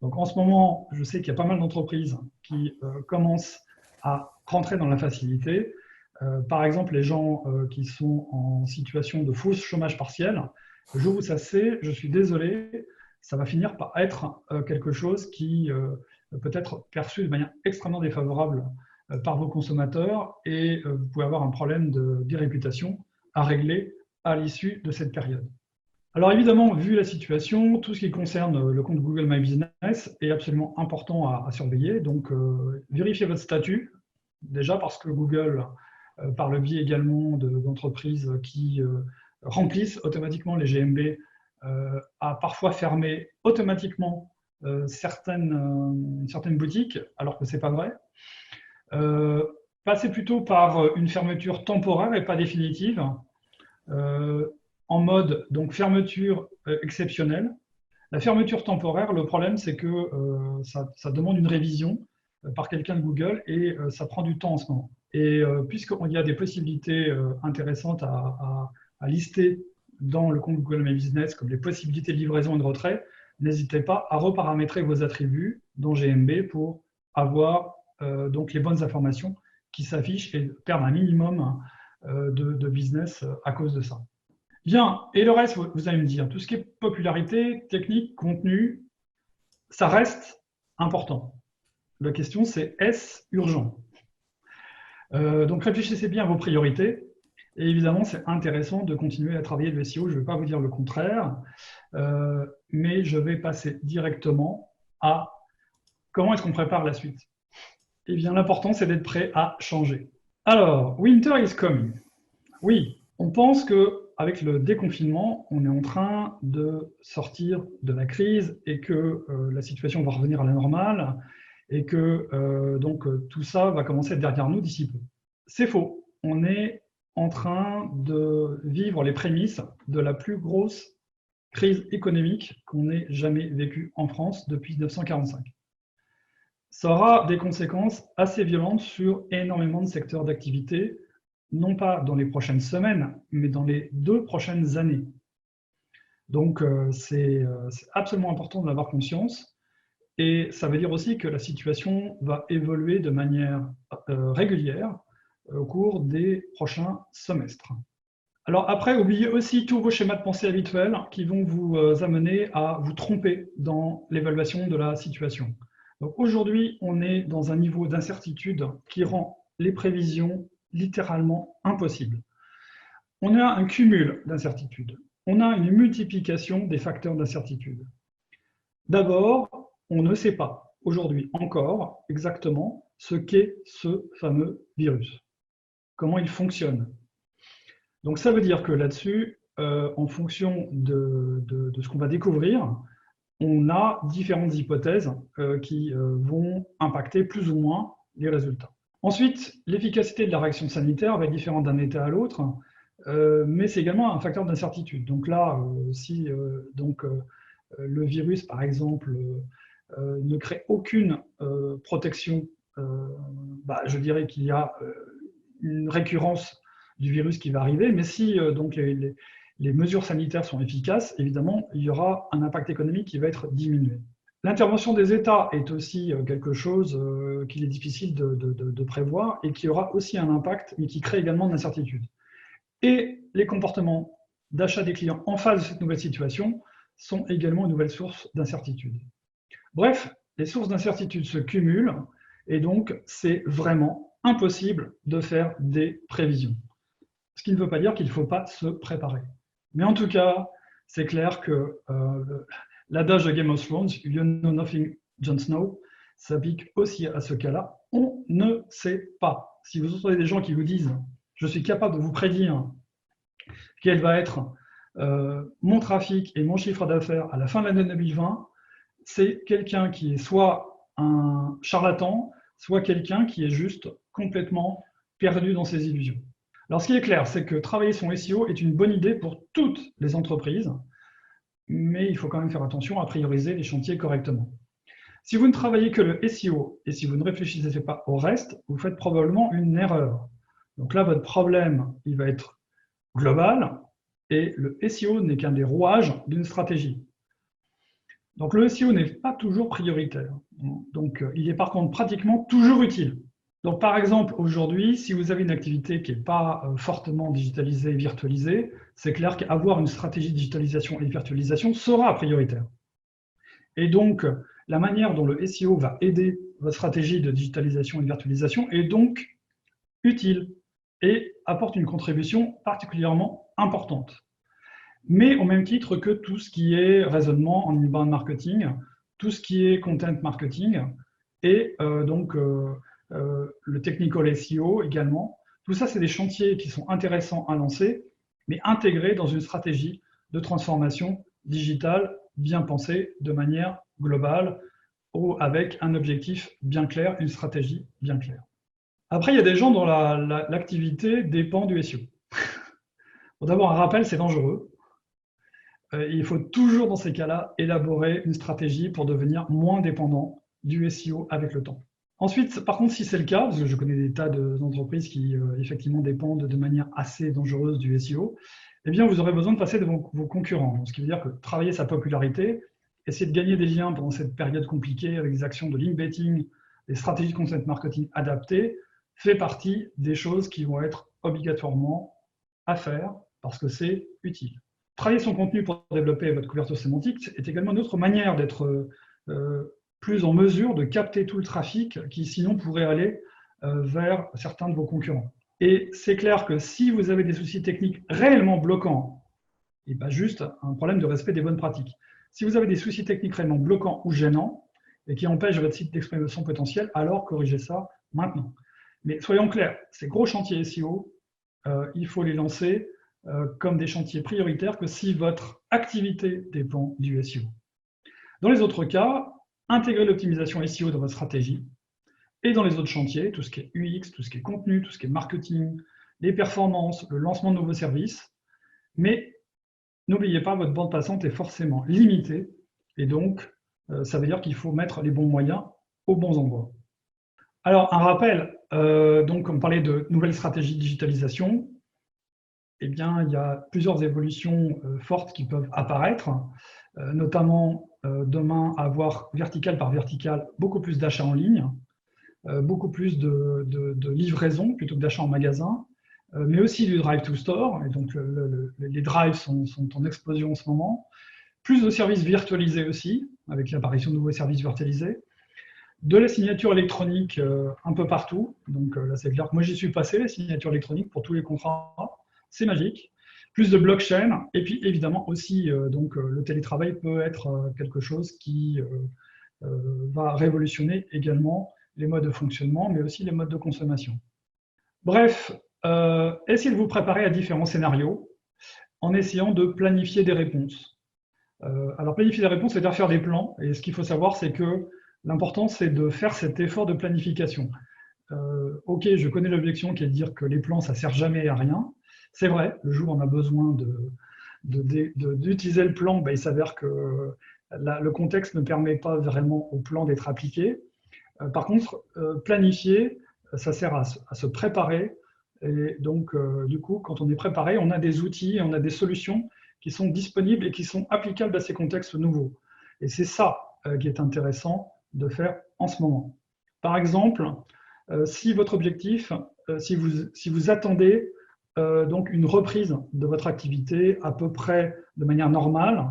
Donc en ce moment, je sais qu'il y a pas mal d'entreprises qui commencent à rentrer dans la facilité. Par exemple, les gens qui sont en situation de faux chômage partiel, le jour où ça c'est, je suis désolé, ça va finir par être quelque chose qui peut être perçu de manière extrêmement défavorable par vos consommateurs et vous pouvez avoir un problème d'irréputation à régler à l'issue de cette période. Alors évidemment, vu la situation, tout ce qui concerne le compte Google My Business est absolument important à surveiller. Donc, vérifiez votre statut, déjà parce que Google, par le biais également d'entreprises qui remplissent automatiquement les GMB, a parfois fermé automatiquement certaines boutiques, alors que ce n'est pas vrai. Passez plutôt par une fermeture temporaire et pas définitive. En mode donc fermeture exceptionnelle. La fermeture temporaire, le problème, c'est que ça demande une révision par quelqu'un de Google et ça prend du temps en ce moment. Et puisqu'il y a des possibilités intéressantes à lister dans le compte Google My Business, comme les possibilités de livraison et de retrait, n'hésitez pas à reparamétrer vos attributs dans GMB pour avoir donc les bonnes informations qui s'affichent et perdre un minimum de business à cause de ça. Bien, et le reste, vous allez me dire, tout ce qui est popularité, technique, contenu, ça reste important. La question, c'est est-ce urgent? Donc réfléchissez bien à vos priorités. Et évidemment, c'est intéressant de continuer à travailler le SEO. Je ne vais pas vous dire le contraire, mais je vais passer directement à comment est-ce qu'on prépare la suite. Eh bien, l'important, c'est d'être prêt à changer. Alors, winter is coming. Oui, on pense qu'avec le déconfinement, on est en train de sortir de la crise et que la situation va revenir à la normale et que donc tout ça va commencer à être derrière nous d'ici peu. C'est faux. On est en train de vivre les prémices de la plus grosse crise économique qu'on ait jamais vécue en France depuis 1945. Ça aura des conséquences assez violentes sur énormément de secteurs d'activité, non pas dans les prochaines semaines, mais dans les 2 prochaines années. Donc, c'est absolument important d'en avoir conscience. Et ça veut dire aussi que la situation va évoluer de manière régulière au cours des prochains semestres. Alors après, oubliez aussi tous vos schémas de pensée habituels qui vont vous amener à vous tromper dans l'évaluation de la situation. Donc aujourd'hui, on est dans un niveau d'incertitude qui rend les prévisions littéralement impossibles. On a un cumul d'incertitudes. On a une multiplication des facteurs d'incertitude. D'abord, on ne sait pas aujourd'hui encore exactement ce qu'est ce fameux virus, comment il fonctionne. Donc ça veut dire que là-dessus, en fonction de ce qu'on va découvrir, on a différentes hypothèses qui vont impacter plus ou moins les résultats. Ensuite, l'efficacité de la réaction sanitaire va être différente d'un État à l'autre, mais c'est également un facteur d'incertitude. Donc là, si le virus, par exemple, ne crée aucune protection, je dirais qu'il y a une récurrence du virus qui va arriver, mais si donc les mesures sanitaires sont efficaces, évidemment, il y aura un impact économique qui va être diminué. L'intervention des États est aussi quelque chose qu'il est difficile de prévoir et qui aura aussi un impact, mais qui crée également de l'incertitude. Et les comportements d'achat des clients en face de cette nouvelle situation sont également une nouvelle source d'incertitude. Bref, les sources d'incertitude se cumulent et donc c'est vraiment impossible de faire des prévisions. Ce qui ne veut pas dire qu'il ne faut pas se préparer. Mais en tout cas, c'est clair que l'adage de Game of Thrones, You know nothing, Jon Snow, s'applique aussi à ce cas-là. On ne sait pas. Si vous entendez des gens qui vous disent « Je suis capable de vous prédire quel va être mon trafic et mon chiffre d'affaires à la fin de l'année 2020 », c'est quelqu'un qui est soit un charlatan, soit quelqu'un qui est juste complètement perdu dans ses illusions. Alors, ce qui est clair, c'est que travailler son SEO est une bonne idée pour toutes les entreprises, mais il faut quand même faire attention à prioriser les chantiers correctement. Si vous ne travaillez que le SEO et si vous ne réfléchissez pas au reste, vous faites probablement une erreur. Donc là, votre problème, il va être global et le SEO n'est qu'un des rouages d'une stratégie. Donc le SEO n'est pas toujours prioritaire. Donc il est par contre pratiquement toujours utile. Donc par exemple, aujourd'hui, si vous avez une activité qui n'est pas fortement digitalisée et virtualisée, c'est clair qu'avoir une stratégie de digitalisation et de virtualisation sera prioritaire. Et donc, la manière dont le SEO va aider votre stratégie de digitalisation et de virtualisation est donc utile et apporte une contribution particulièrement importante. Mais au même titre que tout ce qui est raisonnement en inbound marketing, tout ce qui est content marketing et le technical SEO également. Tout ça, c'est des chantiers qui sont intéressants à lancer, mais intégrés dans une stratégie de transformation digitale bien pensée de manière globale, avec un objectif bien clair, une stratégie bien claire. Après, il y a des gens dont l'activité dépend du SEO. Bon, d'abord, un rappel, c'est dangereux. Il faut toujours, dans ces cas-là, élaborer une stratégie pour devenir moins dépendant du SEO avec le temps. Ensuite, par contre, si c'est le cas, parce que je connais des tas d'entreprises qui effectivement dépendent de manière assez dangereuse du SEO, eh bien, vous aurez besoin de passer devant vos concurrents. Ce qui veut dire que travailler sa popularité, essayer de gagner des liens pendant cette période compliquée avec des actions de link betting, des stratégies de content marketing adaptées, fait partie des choses qui vont être obligatoirement à faire parce que c'est utile. Travailler son contenu pour développer votre couverture sémantique est également une autre manière d'être plus en mesure de capter tout le trafic qui sinon pourrait aller vers certains de vos concurrents. Et c'est clair que si vous avez des soucis techniques réellement bloquants, et pas juste un problème de respect des bonnes pratiques, si vous avez des soucis techniques réellement bloquants ou gênants et qui empêchent votre site d'exprimer son potentiel, alors corrigez ça maintenant. Mais soyons clairs, ces gros chantiers SEO, il faut les lancer comme des chantiers prioritaires que si votre activité dépend du SEO. Dans les autres cas, intégrez l'optimisation SEO dans votre stratégie et dans les autres chantiers, tout ce qui est UX, tout ce qui est contenu, tout ce qui est marketing, les performances, le lancement de nouveaux services. Mais n'oubliez pas, votre bande passante est forcément limitée et donc ça veut dire qu'il faut mettre les bons moyens aux bons endroits. Alors, un rappel, donc on parlait de nouvelles stratégies de digitalisation. Eh bien, il y a plusieurs évolutions fortes qui peuvent apparaître, notamment demain avoir vertical par vertical beaucoup plus d'achats en ligne, beaucoup plus de livraison plutôt que d'achats en magasin, mais aussi du drive to store, et donc les drives sont en explosion en ce moment, plus de services virtualisés aussi, avec l'apparition de nouveaux services virtualisés, de la signature électronique un peu partout, donc là c'est clair que moi j'y suis passé, la signature électronique pour tous les contrats, c'est magique. Plus de blockchain, et puis évidemment aussi, le télétravail peut être quelque chose qui va révolutionner également les modes de fonctionnement, mais aussi les modes de consommation. Bref, essayez de vous préparer à différents scénarios en essayant de planifier des réponses. Alors planifier des réponses, c'est-à-dire faire des plans, et ce qu'il faut savoir, c'est que l'important, c'est de faire cet effort de planification. Ok, je connais l'objection qui est de dire que les plans, ça ne sert jamais à rien. C'est vrai, le jour où on a besoin d'utiliser le plan, il s'avère que le contexte ne permet pas vraiment au plan d'être appliqué. Par contre, planifier, ça sert à se préparer. Et donc, du coup, quand on est préparé, on a des outils, on a des solutions qui sont disponibles et qui sont applicables à ces contextes nouveaux. Et c'est ça, qui est intéressant de faire en ce moment. Par exemple, si votre objectif, si vous attendez donc une reprise de votre activité à peu près de manière normale,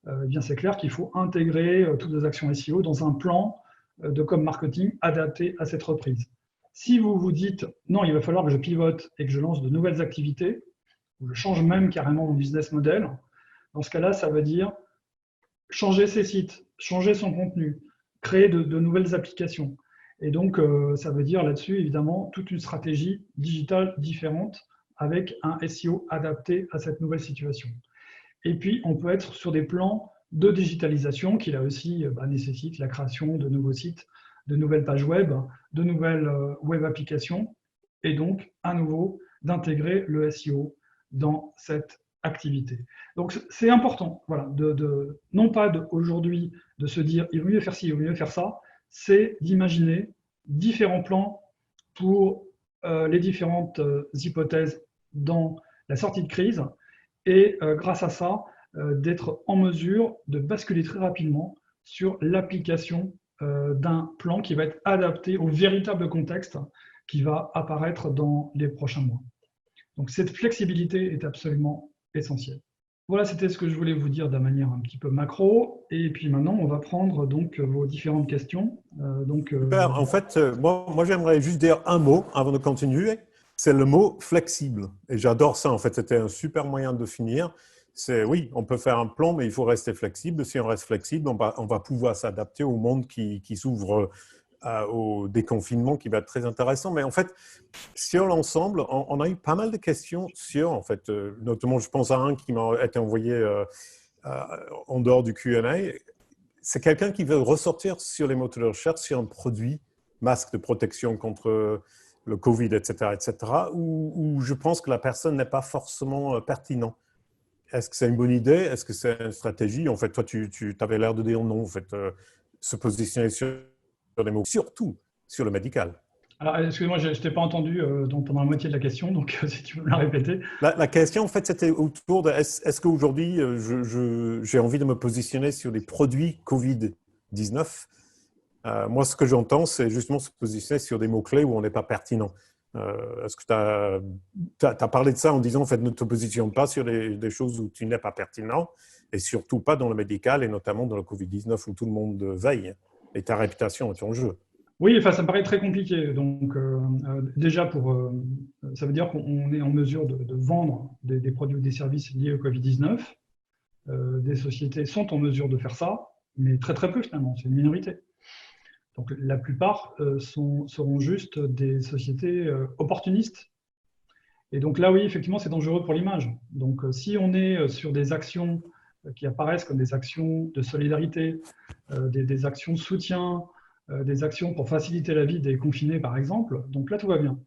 eh bien c'est clair qu'il faut intégrer toutes vos actions SEO dans un plan de com marketing adapté à cette reprise. Si vous vous dites non, il va falloir que je pivote et que je lance de nouvelles activités, ou je change même carrément mon business model, dans ce cas-là, ça veut dire changer ses sites, changer son contenu, créer de nouvelles applications. Et donc, ça veut dire là-dessus, évidemment, toute une stratégie digitale différente avec un SEO adapté à cette nouvelle situation. Et puis, on peut être sur des plans de digitalisation qui, là aussi, nécessitent la création de nouveaux sites, de nouvelles pages web, de nouvelles web applications, et donc, à nouveau, d'intégrer le SEO dans cette activité. Donc, c'est important, voilà, non pas aujourd'hui de se dire il vaut mieux faire ci, il vaut mieux faire ça, c'est d'imaginer différents plans pour les différentes hypothèses dans la sortie de crise et grâce à ça, d'être en mesure de basculer très rapidement sur l'application d'un plan qui va être adapté au véritable contexte qui va apparaître dans les prochains mois. Donc cette flexibilité est absolument essentielle. Voilà, c'était ce que je voulais vous dire de manière un petit peu macro. Et puis maintenant, on va prendre donc vos différentes questions. Super. En fait, moi j'aimerais juste dire un mot avant de continuer. C'est le mot flexible. Et j'adore ça. En fait, c'était un super moyen de finir. C'est oui, on peut faire un plan, mais il faut rester flexible. Si on reste flexible, on va pouvoir s'adapter au monde qui s'ouvre au déconfinement, qui va être très intéressant. Mais en fait, sur l'ensemble, on a eu pas mal de questions sur, en fait, notamment, je pense à un qui m'a été envoyé en dehors du Q&A. C'est quelqu'un qui veut ressortir sur les moteurs de recherche sur un produit, masque de protection contre le Covid, etc., où je pense que la personne n'est pas forcément pertinente. Est-ce que c'est une bonne idée? Est-ce que c'est une stratégie? En fait, toi, tu avais l'air de dire non. En fait, se positionner sur des mots, surtout sur le médical. Alors, excusez-moi, je ne t'ai pas entendu donc pendant la moitié de la question, donc si tu peux me la répéter. La question, en fait, c'était autour de est-ce qu'aujourd'hui, j'ai envie de me positionner sur des produits Covid-19? Moi, ce que j'entends, c'est justement se positionner sur des mots-clés où on n'est pas pertinent. Est-ce que tu as parlé de ça en disant, en fait, ne te positionne pas sur des choses où tu n'es pas pertinent et surtout pas dans le médical et notamment dans le Covid-19 où tout le monde veille et ta réputation est en jeu. Oui, enfin, ça me paraît très compliqué. Donc, déjà, ça veut dire qu'on est en mesure de vendre des produits ou des services liés au Covid-19. Des sociétés sont en mesure de faire ça, mais très très peu finalement, c'est une minorité. Donc la plupart seront juste des sociétés opportunistes. Et donc là, oui, effectivement, c'est dangereux pour l'image. Donc si on est sur des actions qui apparaissent comme des actions de solidarité, des actions de soutien, des actions pour faciliter la vie des confinés, par exemple, donc là, tout va bien.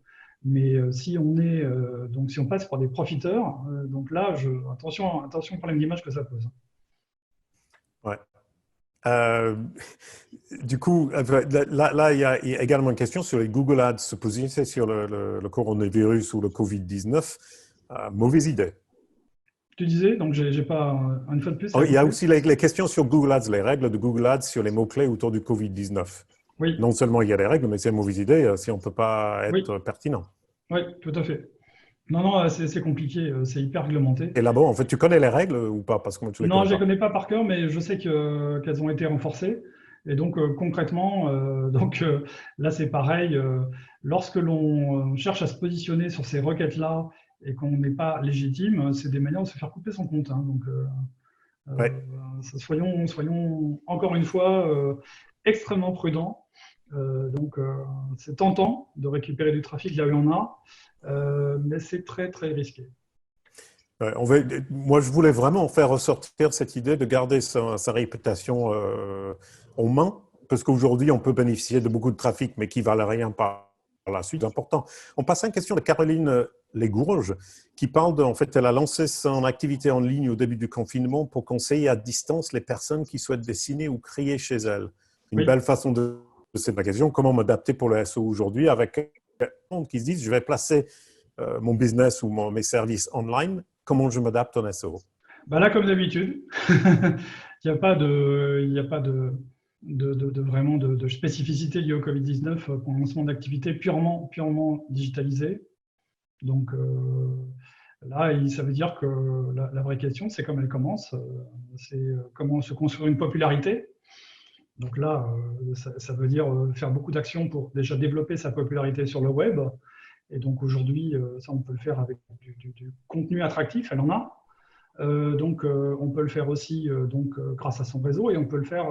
Mais si on passe pour des profiteurs, donc là, attention au problème d'image que ça pose. Ouais. Du coup, là, il y a également une question sur les Google Ads se positionner sur le coronavirus ou le Covid-19. Mauvaise idée. Tu disais, donc j'ai pas une fois de plus. Il y a aussi les questions sur Google Ads, les règles de Google Ads sur les mots-clés autour du Covid-19. Oui. Non seulement il y a des règles, mais c'est une mauvaise idée si on ne peut pas être pertinent. Oui, tout à fait. Non, c'est compliqué, c'est hyper réglementé. Et là-bas, en fait, tu connais les règles ou pas? Parce que tu les non, je ne les connais connais pas par cœur, mais je sais qu'elles ont été renforcées. Et donc, concrètement, là, c'est pareil. Lorsque l'on cherche à se positionner sur ces requêtes-là et qu'on n'est pas légitime, c'est des manières de se faire couper son compte. Hein. Donc, soyons encore une fois extrêmement prudents. C'est tentant de récupérer du trafic là où il y en a, mais c'est très, très risqué. Moi, je voulais vraiment faire ressortir cette idée de garder sa réputation en main, parce qu'aujourd'hui, on peut bénéficier de beaucoup de trafic, mais qui ne valent rien par la suite. C'est important. On passe à une question de Caroline Lesgourges, qui parle en fait, elle a lancé son activité en ligne au début du confinement pour conseiller à distance les personnes qui souhaitent dessiner ou créer chez elles. Une belle façon de c'est ma question. Comment m'adapter pour le SEO aujourd'hui avec des gens qui se disent, je vais placer mon business ou mes services online. Comment je m'adapte en SEO? Là, comme d'habitude, il n'y a pas de vraiment de spécificités liées au Covid-19 pour un lancement d'activités purement digitalisées. Donc là, ça veut dire que la vraie question, c'est comme elle commence, c'est comment se construire une popularité. Donc là, ça veut dire faire beaucoup d'actions pour déjà développer sa popularité sur le web. Et donc aujourd'hui, ça, on peut le faire avec du contenu attractif, elle en a. Donc on peut le faire aussi grâce à son réseau, et on peut le faire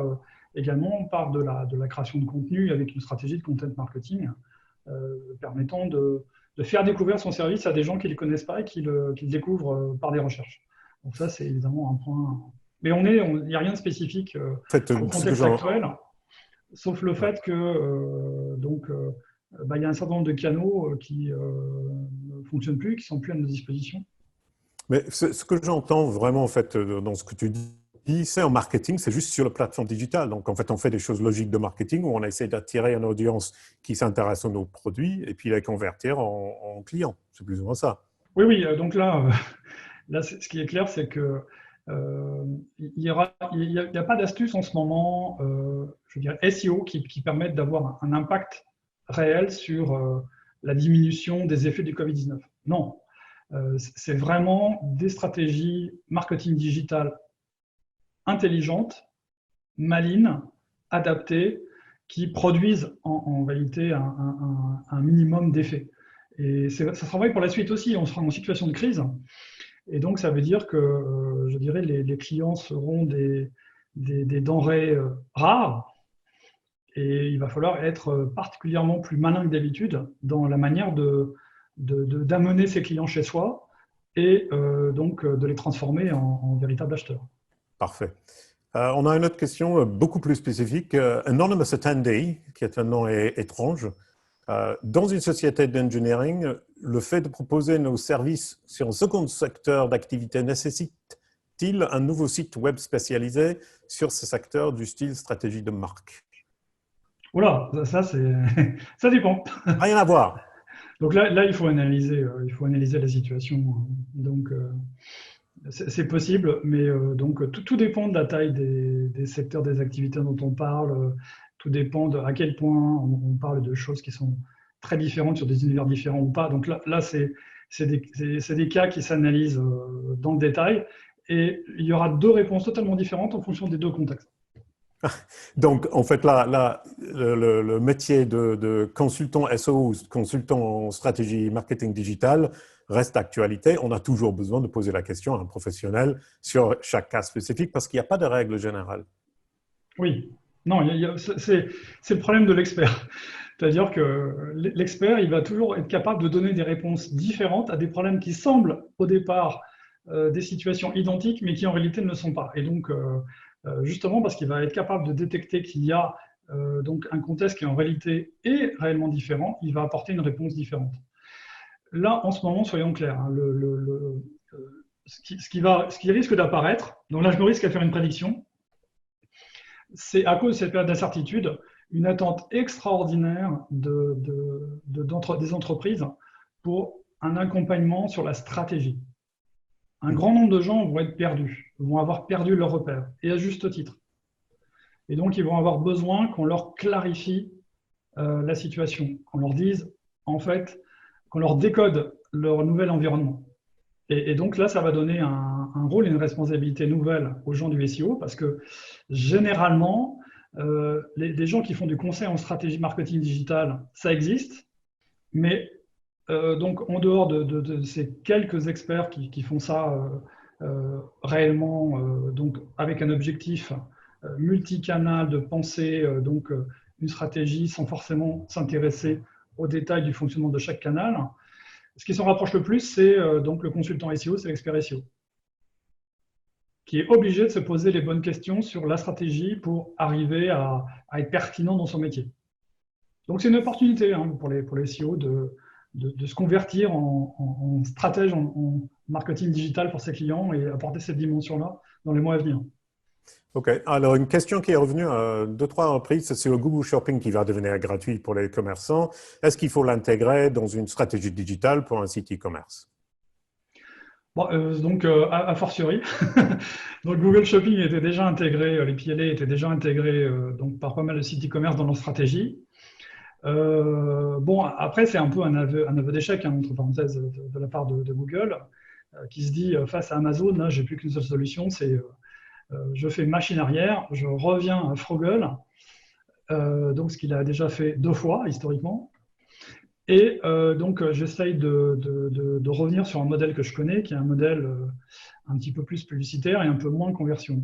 également par de la création de contenu avec une stratégie de content marketing permettant de faire découvrir son service à des gens qui ne le connaissent pas et qui le découvrent par des recherches. Donc ça, c'est évidemment un point. Mais il n'y a rien de spécifique au contexte actuel, sauf le fait que il y a un certain nombre de canaux qui ne fonctionnent plus, qui ne sont plus à notre disposition. Mais ce que j'entends vraiment en fait dans ce que tu dis, c'est en marketing, c'est juste sur la plateforme digitale. Donc en fait, on fait des choses logiques de marketing où on essaie d'attirer une audience qui s'intéresse à nos produits et puis les convertir en clients. C'est plus ou moins ça. Oui. Donc là, ce qui est clair, c'est que il n'y a pas d'astuce en ce moment, je dirais SEO, qui permettent d'avoir un impact réel sur la diminution des effets du Covid-19. Non. C'est vraiment des stratégies marketing digital intelligentes, malines, adaptées, qui produisent en réalité un minimum d'effets. Et ça travaille pour la suite aussi. On sera en situation de crise. Et donc, ça veut dire que, je dirais, les clients seront des denrées rares. Et il va falloir être particulièrement plus malin que d'habitude dans la manière d'amener ces clients chez soi et donc de les transformer en véritables acheteurs. Parfait. On a une autre question beaucoup plus spécifique. Anonymous Attendee, qui est un nom étrange. Dans une société d'engineering, le fait de proposer nos services sur un second secteur d'activité nécessite-t-il un nouveau site web spécialisé sur ce secteur du style stratégie de marque? Oula, ça dépend. Rien à voir. Donc là, il faut analyser la situation. Donc, c'est possible, mais donc tout dépend de la taille des secteurs, des activités dont on parle. Tout dépend à quel point on parle de choses qui sont très différentes sur des univers différents ou pas. Donc là c'est des cas qui s'analysent dans le détail, et il y aura deux réponses totalement différentes en fonction des deux contextes. Donc, en fait, là le métier de consultant SEO, consultant en stratégie marketing digital, reste d'actualité. On a toujours besoin de poser la question à un professionnel sur chaque cas spécifique parce qu'il n'y a pas de règle générale. Oui, non, c'est le problème de l'expert. C'est-à-dire que l'expert, il va toujours être capable de donner des réponses différentes à des problèmes qui semblent au départ des situations identiques, mais qui en réalité ne le sont pas. Et donc, justement parce qu'il va être capable de détecter qu'il y a donc un contexte qui en réalité est réellement différent, il va apporter une réponse différente. Là, en ce moment, soyons clairs, hein, ce qui risque d'apparaître, donc là je me risque à faire une prédiction, c'est à cause de cette période d'incertitude, une attente extraordinaire des entreprises pour un accompagnement sur la stratégie. Un grand nombre de gens vont être perdus, vont avoir perdu leur repère, et à juste titre. Et donc, ils vont avoir besoin qu'on leur clarifie la situation, qu'on leur dise, en fait, qu'on leur décode leur nouvel environnement. Et donc là, ça va donner un rôle et une responsabilité nouvelle aux gens du SEO, parce que généralement, les gens qui font du conseil en stratégie marketing digital, ça existe, mais donc en dehors de ces quelques experts qui font ça réellement, donc avec un objectif multicanal de penser donc une stratégie sans forcément s'intéresser aux détails du fonctionnement de chaque canal. Ce qui s'en rapproche le plus, c'est donc le consultant SEO, c'est l'expert SEO, qui est obligé de se poser les bonnes questions sur la stratégie pour arriver à être pertinent dans son métier. Donc c'est une opportunité pour les SEO de se convertir en stratège en marketing digital pour ses clients et apporter cette dimension-là dans les mois à venir. OK. Alors, une question qui est revenue à 2-3 reprises, c'est sur le Google Shopping qui va devenir gratuit pour les commerçants. Est-ce qu'il faut l'intégrer dans une stratégie digitale pour un site e-commerce? Bon, donc, a fortiori, donc Google Shopping était déjà intégré, les PLA étaient déjà intégrés donc par pas mal de sites e-commerce dans leur stratégie. Bon, après, c'est un peu un aveu d'échec, hein, entre parenthèses, de la part de Google, qui se dit face à Amazon, là, j'ai plus qu'une seule solution, c'est je fais machine arrière, je reviens à Froggle, donc ce qu'il a déjà fait 2 fois historiquement. Et donc, j'essaye de revenir sur un modèle que je connais, qui est un modèle un petit peu plus publicitaire et un peu moins conversion.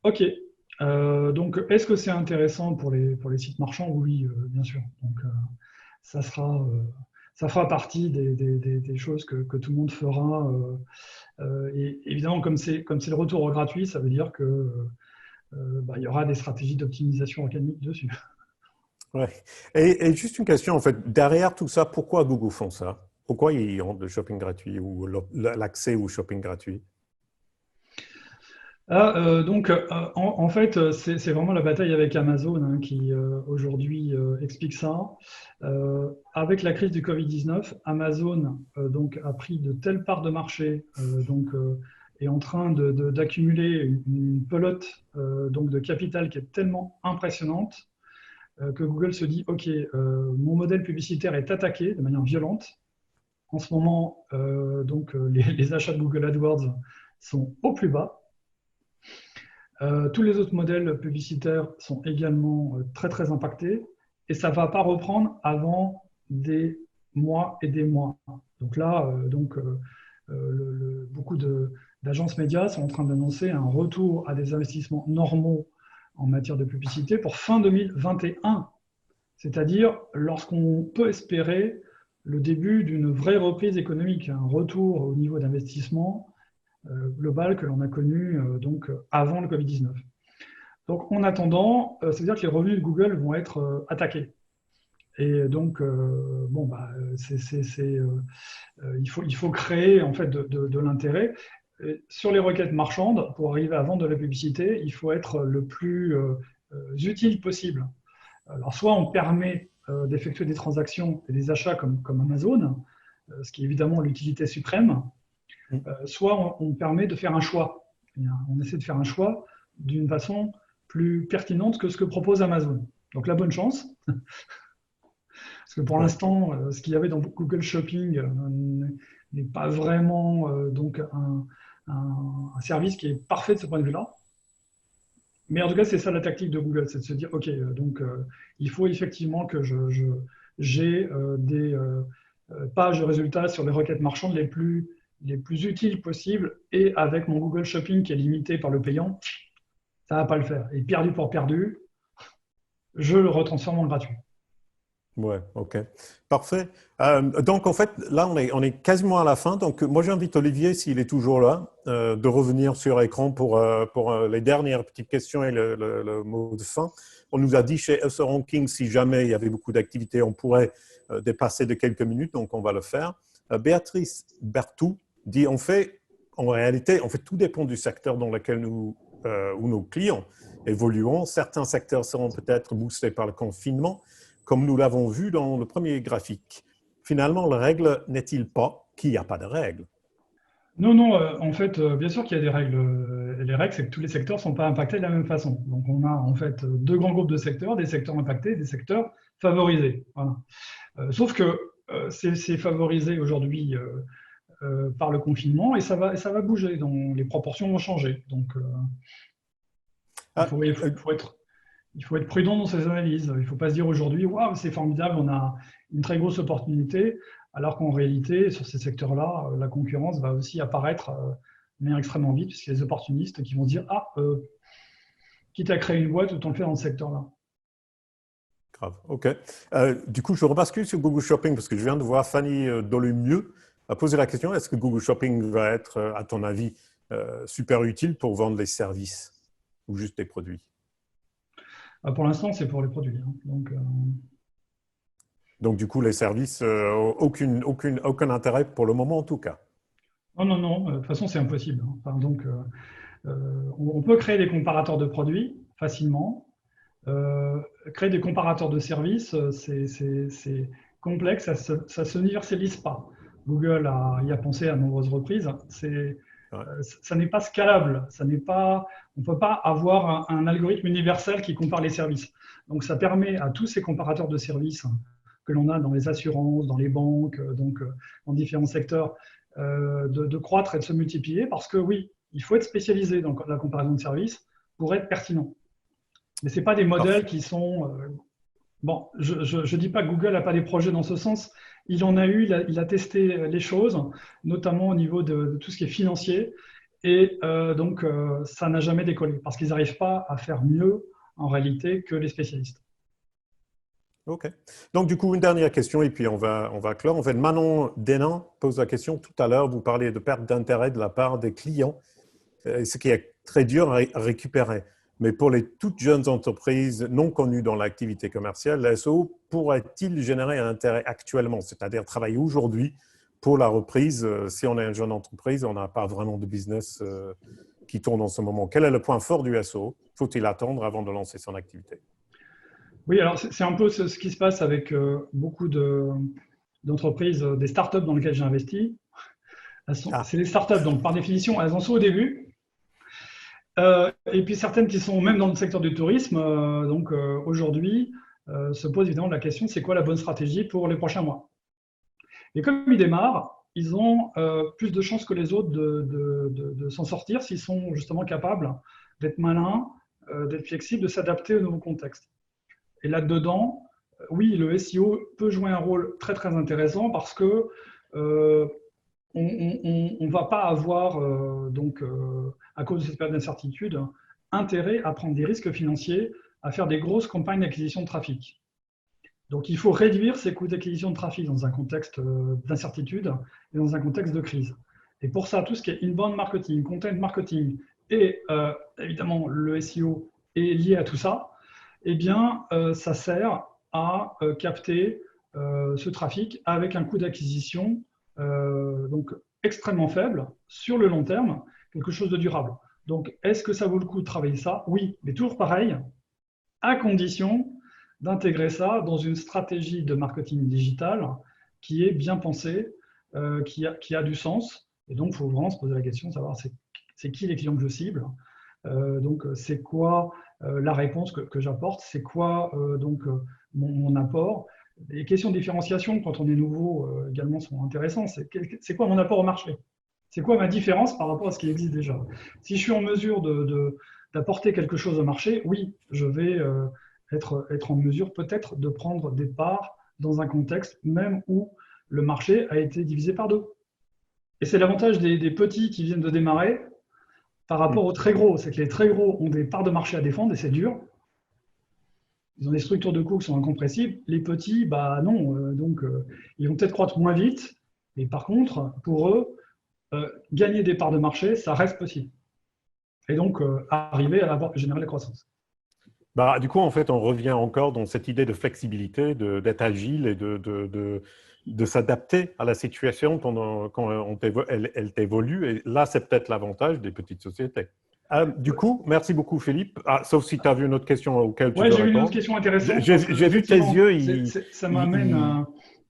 OK. Donc, est-ce que c'est intéressant pour les sites marchands? Oui, bien sûr. Donc, ça sera, ça fera partie des choses que tout le monde fera. Et évidemment, comme c'est le retour au gratuit, ça veut dire que bah, il y aura des stratégies d'optimisation organique dessus. Ouais. Et juste une question, en fait, derrière tout ça, pourquoi Google font ça? Pourquoi ils ont le shopping gratuit ou l'accès au shopping gratuit? Ah, donc, en fait, c'est vraiment la bataille avec Amazon hein, qui aujourd'hui explique ça. Avec la crise du Covid-19, Amazon donc, a pris de telles parts de marché, donc, est en train d'accumuler une pelote donc de capital qui est tellement impressionnante que Google se dit, OK, mon modèle publicitaire est attaqué de manière violente. En ce moment, donc, les achats de Google AdWords sont au plus bas. Tous les autres modèles publicitaires sont également très très impactés et ça ne va pas reprendre avant des mois et des mois. Donc là, beaucoup d'agences médias sont en train d'annoncer un retour à des investissements normaux en matière de publicité pour fin 2021, c'est-à-dire lorsqu'on peut espérer le début d'une vraie reprise économique, un retour au niveau d'investissement global que l'on a connu donc avant le Covid-19. Donc en attendant, ça veut dire que les revenus de Google vont être attaqués. Et donc, bon, bah, il faut créer en fait de l'intérêt. Sur les requêtes marchandes, pour arriver à vendre de la publicité, il faut être le plus utile possible. Alors, soit on permet d'effectuer des transactions et des achats comme Amazon, ce qui est évidemment l'utilité suprême, soit on permet de faire un choix. On essaie de faire un choix d'une façon plus pertinente que ce que propose Amazon. Donc la bonne chance, parce que pour Ouais. l'instant, ce qu'il y avait dans Google Shopping n'est pas vraiment donc un service qui est parfait de ce point de vue-là. Mais en tout cas, c'est ça la tactique de Google, c'est de se dire, OK, donc il faut effectivement que j'ai des pages de résultats sur les requêtes marchandes les plus utiles possibles, et avec mon Google Shopping qui est limité par le payant, ça ne va pas le faire. Et perdu pour perdu, je le retransforme en gratuit. Ouais, ok. Parfait. Donc, en fait, là, on est quasiment à la fin. Donc, moi, j'invite Olivier, s'il est toujours là, de revenir sur écran pour les dernières petites questions et le mot de fin. On nous a dit chez US Ranking, si jamais il y avait beaucoup d'activités, on pourrait dépasser de quelques minutes, donc on va le faire. Béatrice Bertou dit, en réalité, tout dépend du secteur dans lequel où nos clients évolueront. Certains secteurs seront peut-être boostés par le confinement, comme nous l'avons vu dans le premier graphique. Finalement, la règle n'est-il pas qu'il n'y a pas de règle? Non, non, en fait, bien sûr qu'il y a des règles. Les règles, c'est que tous les secteurs ne sont pas impactés de la même façon. Donc, on a en fait deux grands groupes de secteurs, des secteurs impactés et des secteurs favorisés. Voilà. Sauf que c'est favorisé aujourd'hui par le confinement et ça va bouger. Donc, les proportions vont changer. Donc, Ah, il faut être prudent dans ces analyses. Il ne faut pas se dire aujourd'hui, waouh, c'est formidable, on a une très grosse opportunité, alors qu'en réalité, sur ces secteurs-là, la concurrence va aussi apparaître de manière extrêmement vite, puisqu'il y a des opportunistes qui vont se dire, ah, quitte à créer une boîte, autant le faire dans ce secteur-là. grave, ok. Du coup, je rebascule sur Google Shopping parce que je viens de voir Fanny Dolumieux a posé la question, est-ce que Google Shopping va être, à ton avis, super utile pour vendre les services ou juste des produits? Pour l'instant, c'est pour les produits. Hein. Donc, du coup, les services, aucun intérêt pour le moment en tout cas. Non, non, non, de toute façon, c'est impossible. Hein. Enfin, donc, on peut créer des comparateurs de produits facilement. Créer des comparateurs de services, c'est complexe, ça se universalise pas. Google y a pensé à nombreuses reprises. Ouais. Ça n'est pas scalable. On ne peut pas avoir un algorithme universel qui compare les services. Donc, ça permet à tous ces comparateurs de services que l'on a dans les assurances, dans les banques, dans différents secteurs, de croître et de se multiplier parce que oui, il faut être spécialisé dans la comparaison de services pour être pertinent. Mais ce n'est pas des modèles Parfait. qui sont… bon, je ne dis pas que Google n'a pas des projets dans ce sens. Il en a eu, il a testé les choses, notamment au niveau de tout ce qui est financier. Et ça n'a jamais décollé parce qu'ils n'arrivent pas à faire mieux en réalité que les spécialistes. OK. Donc, du coup, une dernière question et puis on va clore. En fait, Manon Denan pose la question tout à l'heure. Vous parliez de perte d'intérêt de la part des clients, ce qui est très dur à récupérer. Mais pour les toutes jeunes entreprises non connues dans l'activité commerciale, la SEO pourrait-il générer un intérêt actuellement, c'est-à-dire travailler aujourd'hui pour la reprise? Si on est une jeune entreprise, on n'a pas vraiment de business qui tourne en ce moment. Quel est le point fort du SEO? Faut-il attendre avant de lancer son activité? Oui, alors c'est un peu ce qui se passe avec beaucoup d'entreprises, des startups dans lesquelles j'ai investi. Ah, C'est des startups, donc par définition, elles en sont au début. Et puis certaines qui sont même dans le secteur du tourisme, aujourd'hui, se posent évidemment la question, c'est quoi la bonne stratégie pour les prochains mois? Et comme ils démarrent, ils ont plus de chances que les autres de s'en sortir s'ils sont justement capables d'être malins, d'être flexibles, de s'adapter au nouveau contexte. Et là-dedans, oui, le SEO peut jouer un rôle très très intéressant parce que on ne va pas avoir, à cause de cette période d'incertitude, intérêt à prendre des risques financiers, à faire des grosses campagnes d'acquisition de trafic. Donc il faut réduire ces coûts d'acquisition de trafic dans un contexte d'incertitude et dans un contexte de crise. Et pour ça, tout ce qui est inbound marketing, content marketing et évidemment le SEO est lié à tout ça, eh bien ça sert à capter ce trafic avec un coût d'acquisition donc extrêmement faible sur le long terme, quelque chose de durable. Donc est-ce que ça vaut le coup de travailler ça? Oui, mais toujours pareil, à condition d'intégrer ça dans une stratégie de marketing digital qui est bien pensée, qui a du sens. Et donc, il faut vraiment se poser la question de savoir c'est qui les clients que je cible, c'est quoi la réponse que j'apporte, c'est quoi mon apport. Les questions de différenciation, quand on est nouveau, également sont intéressantes. C'est quoi mon apport au marché? C'est quoi ma différence par rapport à ce qui existe déjà? Si je suis en mesure d'apporter quelque chose au marché, oui, je vais être en mesure peut-être de prendre des parts dans un contexte même où le marché a été divisé par deux. Et c'est l'avantage des petits qui viennent de démarrer par rapport aux très gros. C'est que les très gros ont des parts de marché à défendre et c'est dur. Ils ont des structures de coûts qui sont incompressibles. Les petits, bah non. Ils vont peut-être croître moins vite. Mais par contre, pour eux, gagner des parts de marché, ça reste possible. Et donc, arriver à générer la croissance. bah, du coup, en fait, on revient encore dans cette idée de flexibilité, d'être agile et de s'adapter à la situation quand elle évolue. Et là, c'est peut-être l'avantage des petites sociétés. Du coup, merci beaucoup, Philippe. Ah, sauf si tu as vu une autre question auquel tu Ouais, veux j'ai eu une autre répondre. question intéressante parce que J'ai vu tes effectivement, yeux. ça m'amène Ils-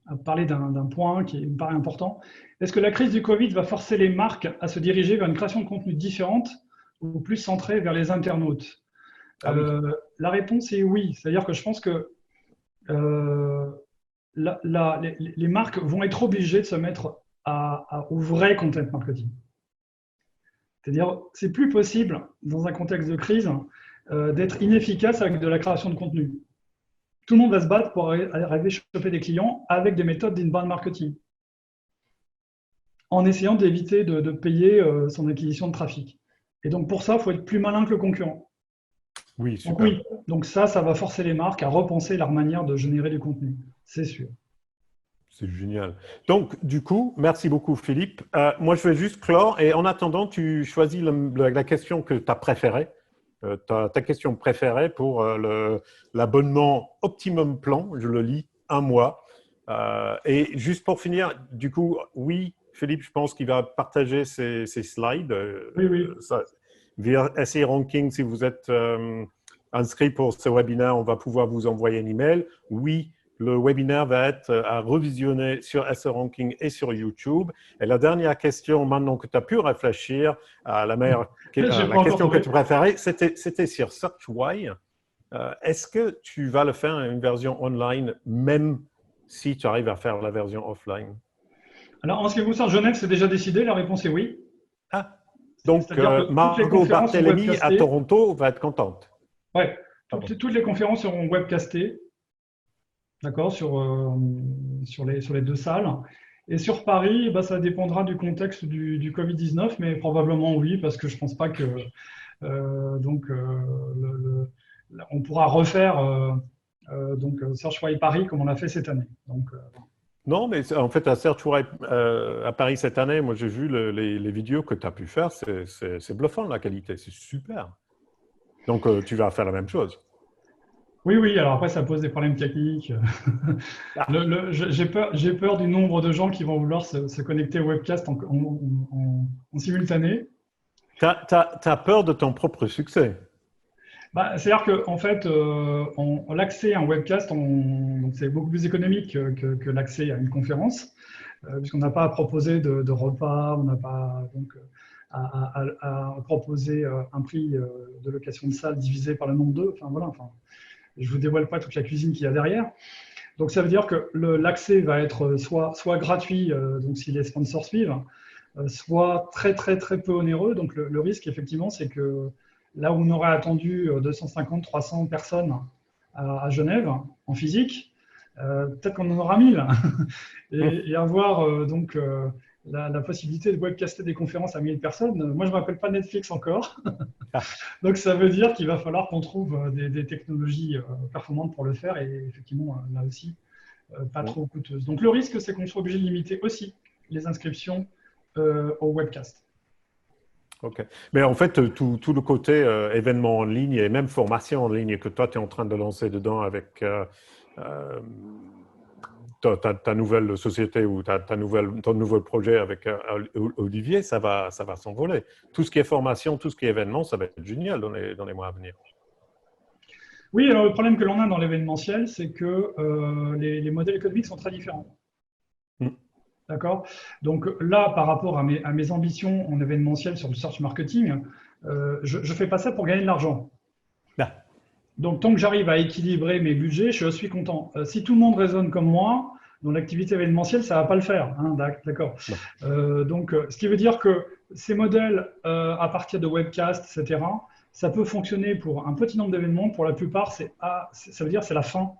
à parler d'un point qui me paraît important. Est-ce que la crise du Covid va forcer les marques à se diriger vers une création de contenu différente ou plus centrée vers les internautes? Ah oui. La réponse est oui. C'est-à-dire que je pense que euh, les marques vont être obligées de se mettre au vrai content marketing. C'est-à-dire, c'est plus possible dans un contexte de crise d'être inefficace avec de la création de contenu. Tout le monde va se battre pour arriver à choper des clients avec des méthodes d'inbound marketing, en essayant d'éviter de payer son acquisition de trafic. Et donc pour ça, il faut être plus malin que le concurrent. Oui, Donc super. oui, donc ça va forcer les marques à repenser leur manière de générer du contenu, c'est sûr. C'est génial. Donc, du coup, merci beaucoup, Philippe. Moi, je vais juste clore et en attendant, tu choisis la question que tu as préférée, ta question préférée pour l'abonnement Optimum Plan. Je le lis un mois. Et juste pour finir, du coup, oui, Philippe, je pense qu'il va partager ses slides. Oui, oui. Via SEO Ranking, si vous êtes inscrit pour ce webinaire, on va pouvoir vous envoyer un email. Oui, le webinaire va être à revisionner sur SEO Ranking et sur YouTube. Et la dernière question, maintenant que tu as pu réfléchir à la la question que tu préférais, c'était sur Searchway. Est-ce que tu vas le faire une version online, même si tu arrives à faire la version offline? Alors, en ce qui concerne Genève, c'est déjà décidé. La réponse est oui. Ah, donc Margot Barthélémy à Toronto va être contente. Ouais, toutes les conférences seront webcastées, d'accord, sur les deux salles. Et sur Paris, bah, ça dépendra du contexte du Covid-19, mais probablement oui, parce que je ne pense pas que on pourra refaire Searchway Paris comme on l'a fait cette année. Donc, non, mais en fait, à Searchway à Paris cette année, moi j'ai vu les vidéos que tu as pu faire, c'est bluffant la qualité, c'est super. Donc tu vas faire la même chose. Oui, alors après ça pose des problèmes techniques. Ah. J'ai peur du nombre de gens qui vont vouloir se connecter au webcast en simultané. Tu as peur de ton propre succès. Bah, c'est-à-dire qu'en fait, l'accès à un webcast, c'est beaucoup plus économique que l'accès à une conférence, puisqu'on n'a pas à proposer de repas, on n'a pas donc, à proposer un prix de location de salle divisé par le nombre d'eux. Enfin, voilà, je ne vous dévoile pas toute la cuisine qu'il y a derrière. Donc ça veut dire que l'accès va être soit gratuit, donc si les sponsors suivent, soit très peu onéreux. Donc le risque, effectivement, c'est que là où on aurait attendu 250, 300 personnes à Genève en physique, peut-être qu'on en aura 1000. et avoir la possibilité de webcaster des conférences à 1000 personnes. Moi, je ne m'appelle pas Netflix encore. Donc, ça veut dire qu'il va falloir qu'on trouve des technologies performantes pour le faire et effectivement, là aussi, pas trop coûteuses. Donc, le risque, c'est qu'on soit obligé de limiter aussi les inscriptions au webcast. OK. Mais en fait, tout le côté événement en ligne et même formation en ligne que toi, tu es en train de lancer dedans avec ta nouvelle société ou ton nouvel projet avec Olivier, ça va s'envoler. Tout ce qui est formation, tout ce qui est événement, ça va être génial dans les mois à venir. Oui, alors le problème que l'on a dans l'événementiel, c'est que les modèles économiques sont très différents. D'accord. Donc là, par rapport à mes ambitions en événementiel sur le search marketing, je ne fais pas ça pour gagner de l'argent. Ah. Donc tant que j'arrive à équilibrer mes budgets, je suis content. Si tout le monde raisonne comme moi, dans l'activité événementielle, ça ne va pas le faire. Hein, d'accord. Ce qui veut dire que ces modèles, à partir de webcast, etc., ça peut fonctionner pour un petit nombre d'événements. Pour la plupart, ça veut dire que c'est la fin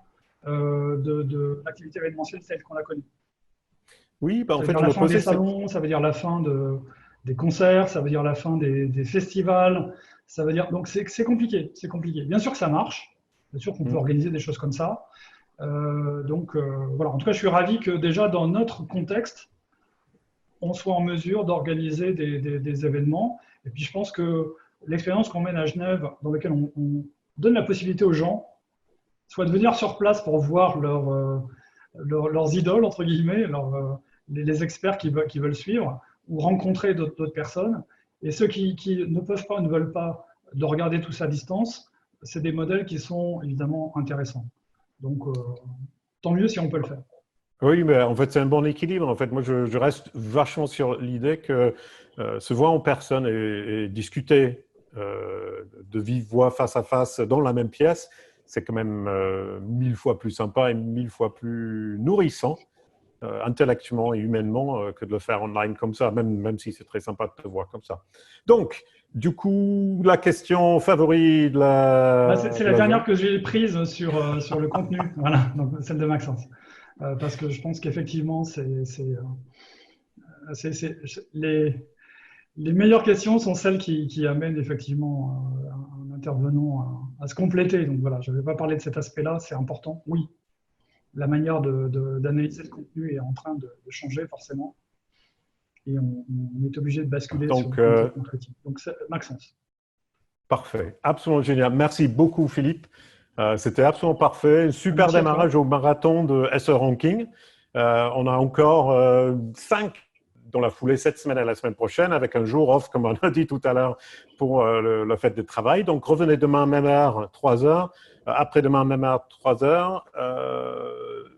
de l'activité événementielle telle qu'on la connaît. Oui, en ça veut fait, dire la fin des salons, ça veut dire la fin des concerts, ça veut dire la fin des festivals, ça veut dire… Donc, c'est compliqué, c'est compliqué. Bien sûr que ça marche, bien sûr qu'on peut organiser des choses comme ça. Voilà, en tout cas, je suis ravi que déjà dans notre contexte, on soit en mesure d'organiser des événements. Et puis, je pense que l'expérience qu'on mène à Genève, dans laquelle on donne la possibilité aux gens, soit de venir sur place pour voir leurs idoles, entre guillemets, les experts qui veulent suivre, ou rencontrer d'autres personnes. Et ceux qui ne peuvent pas, ne veulent pas de regarder tout ça à distance, c'est des modèles qui sont évidemment intéressants. Donc, tant mieux si on peut le faire. Oui, mais en fait, c'est un bon équilibre. En fait, moi, je reste vachement sur l'idée que se voir en personne et discuter de vive voix, face à face, dans la même pièce, c'est quand même 1000 fois plus sympa et 1000 fois plus nourrissant, intellectuellement et humainement, que de le faire online comme ça, même si c'est très sympa de te voir comme ça. Donc, du coup, la question favorite de la… C'est la dernière que j'ai prise sur le contenu, voilà, donc celle de Maxence. Parce que je pense qu'effectivement, les meilleures questions sont celles qui amènent effectivement un intervenant à se compléter. Donc voilà, je ne vais pas parler de cet aspect-là, c'est important. Oui, la manière d'analyser le contenu est en train de changer forcément. Et on est obligé de basculer sur le contenu critique. Donc c'est Maxence. Parfait, absolument génial. Merci beaucoup, Philippe. C'était absolument parfait. Super démarrage au marathon de SEO Ranking. On a encore 5 dans la foulée cette semaine et la semaine prochaine, avec un jour off, comme on a dit tout à l'heure, pour le fête de travail. Donc, revenez demain, même heure, 3 heures. Après-demain, même heure, 3 heures.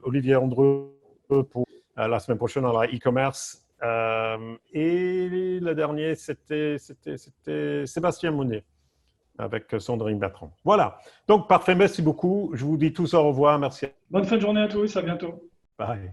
Olivier Andreu pour la semaine prochaine dans la e-commerce. Et le dernier, c'était Sébastien Monet avec Sandrine Bertrand. Voilà. Donc, parfait. Merci beaucoup. Je vous dis tous au revoir. Merci. Bonne fin de journée à tous. À bientôt. Bye.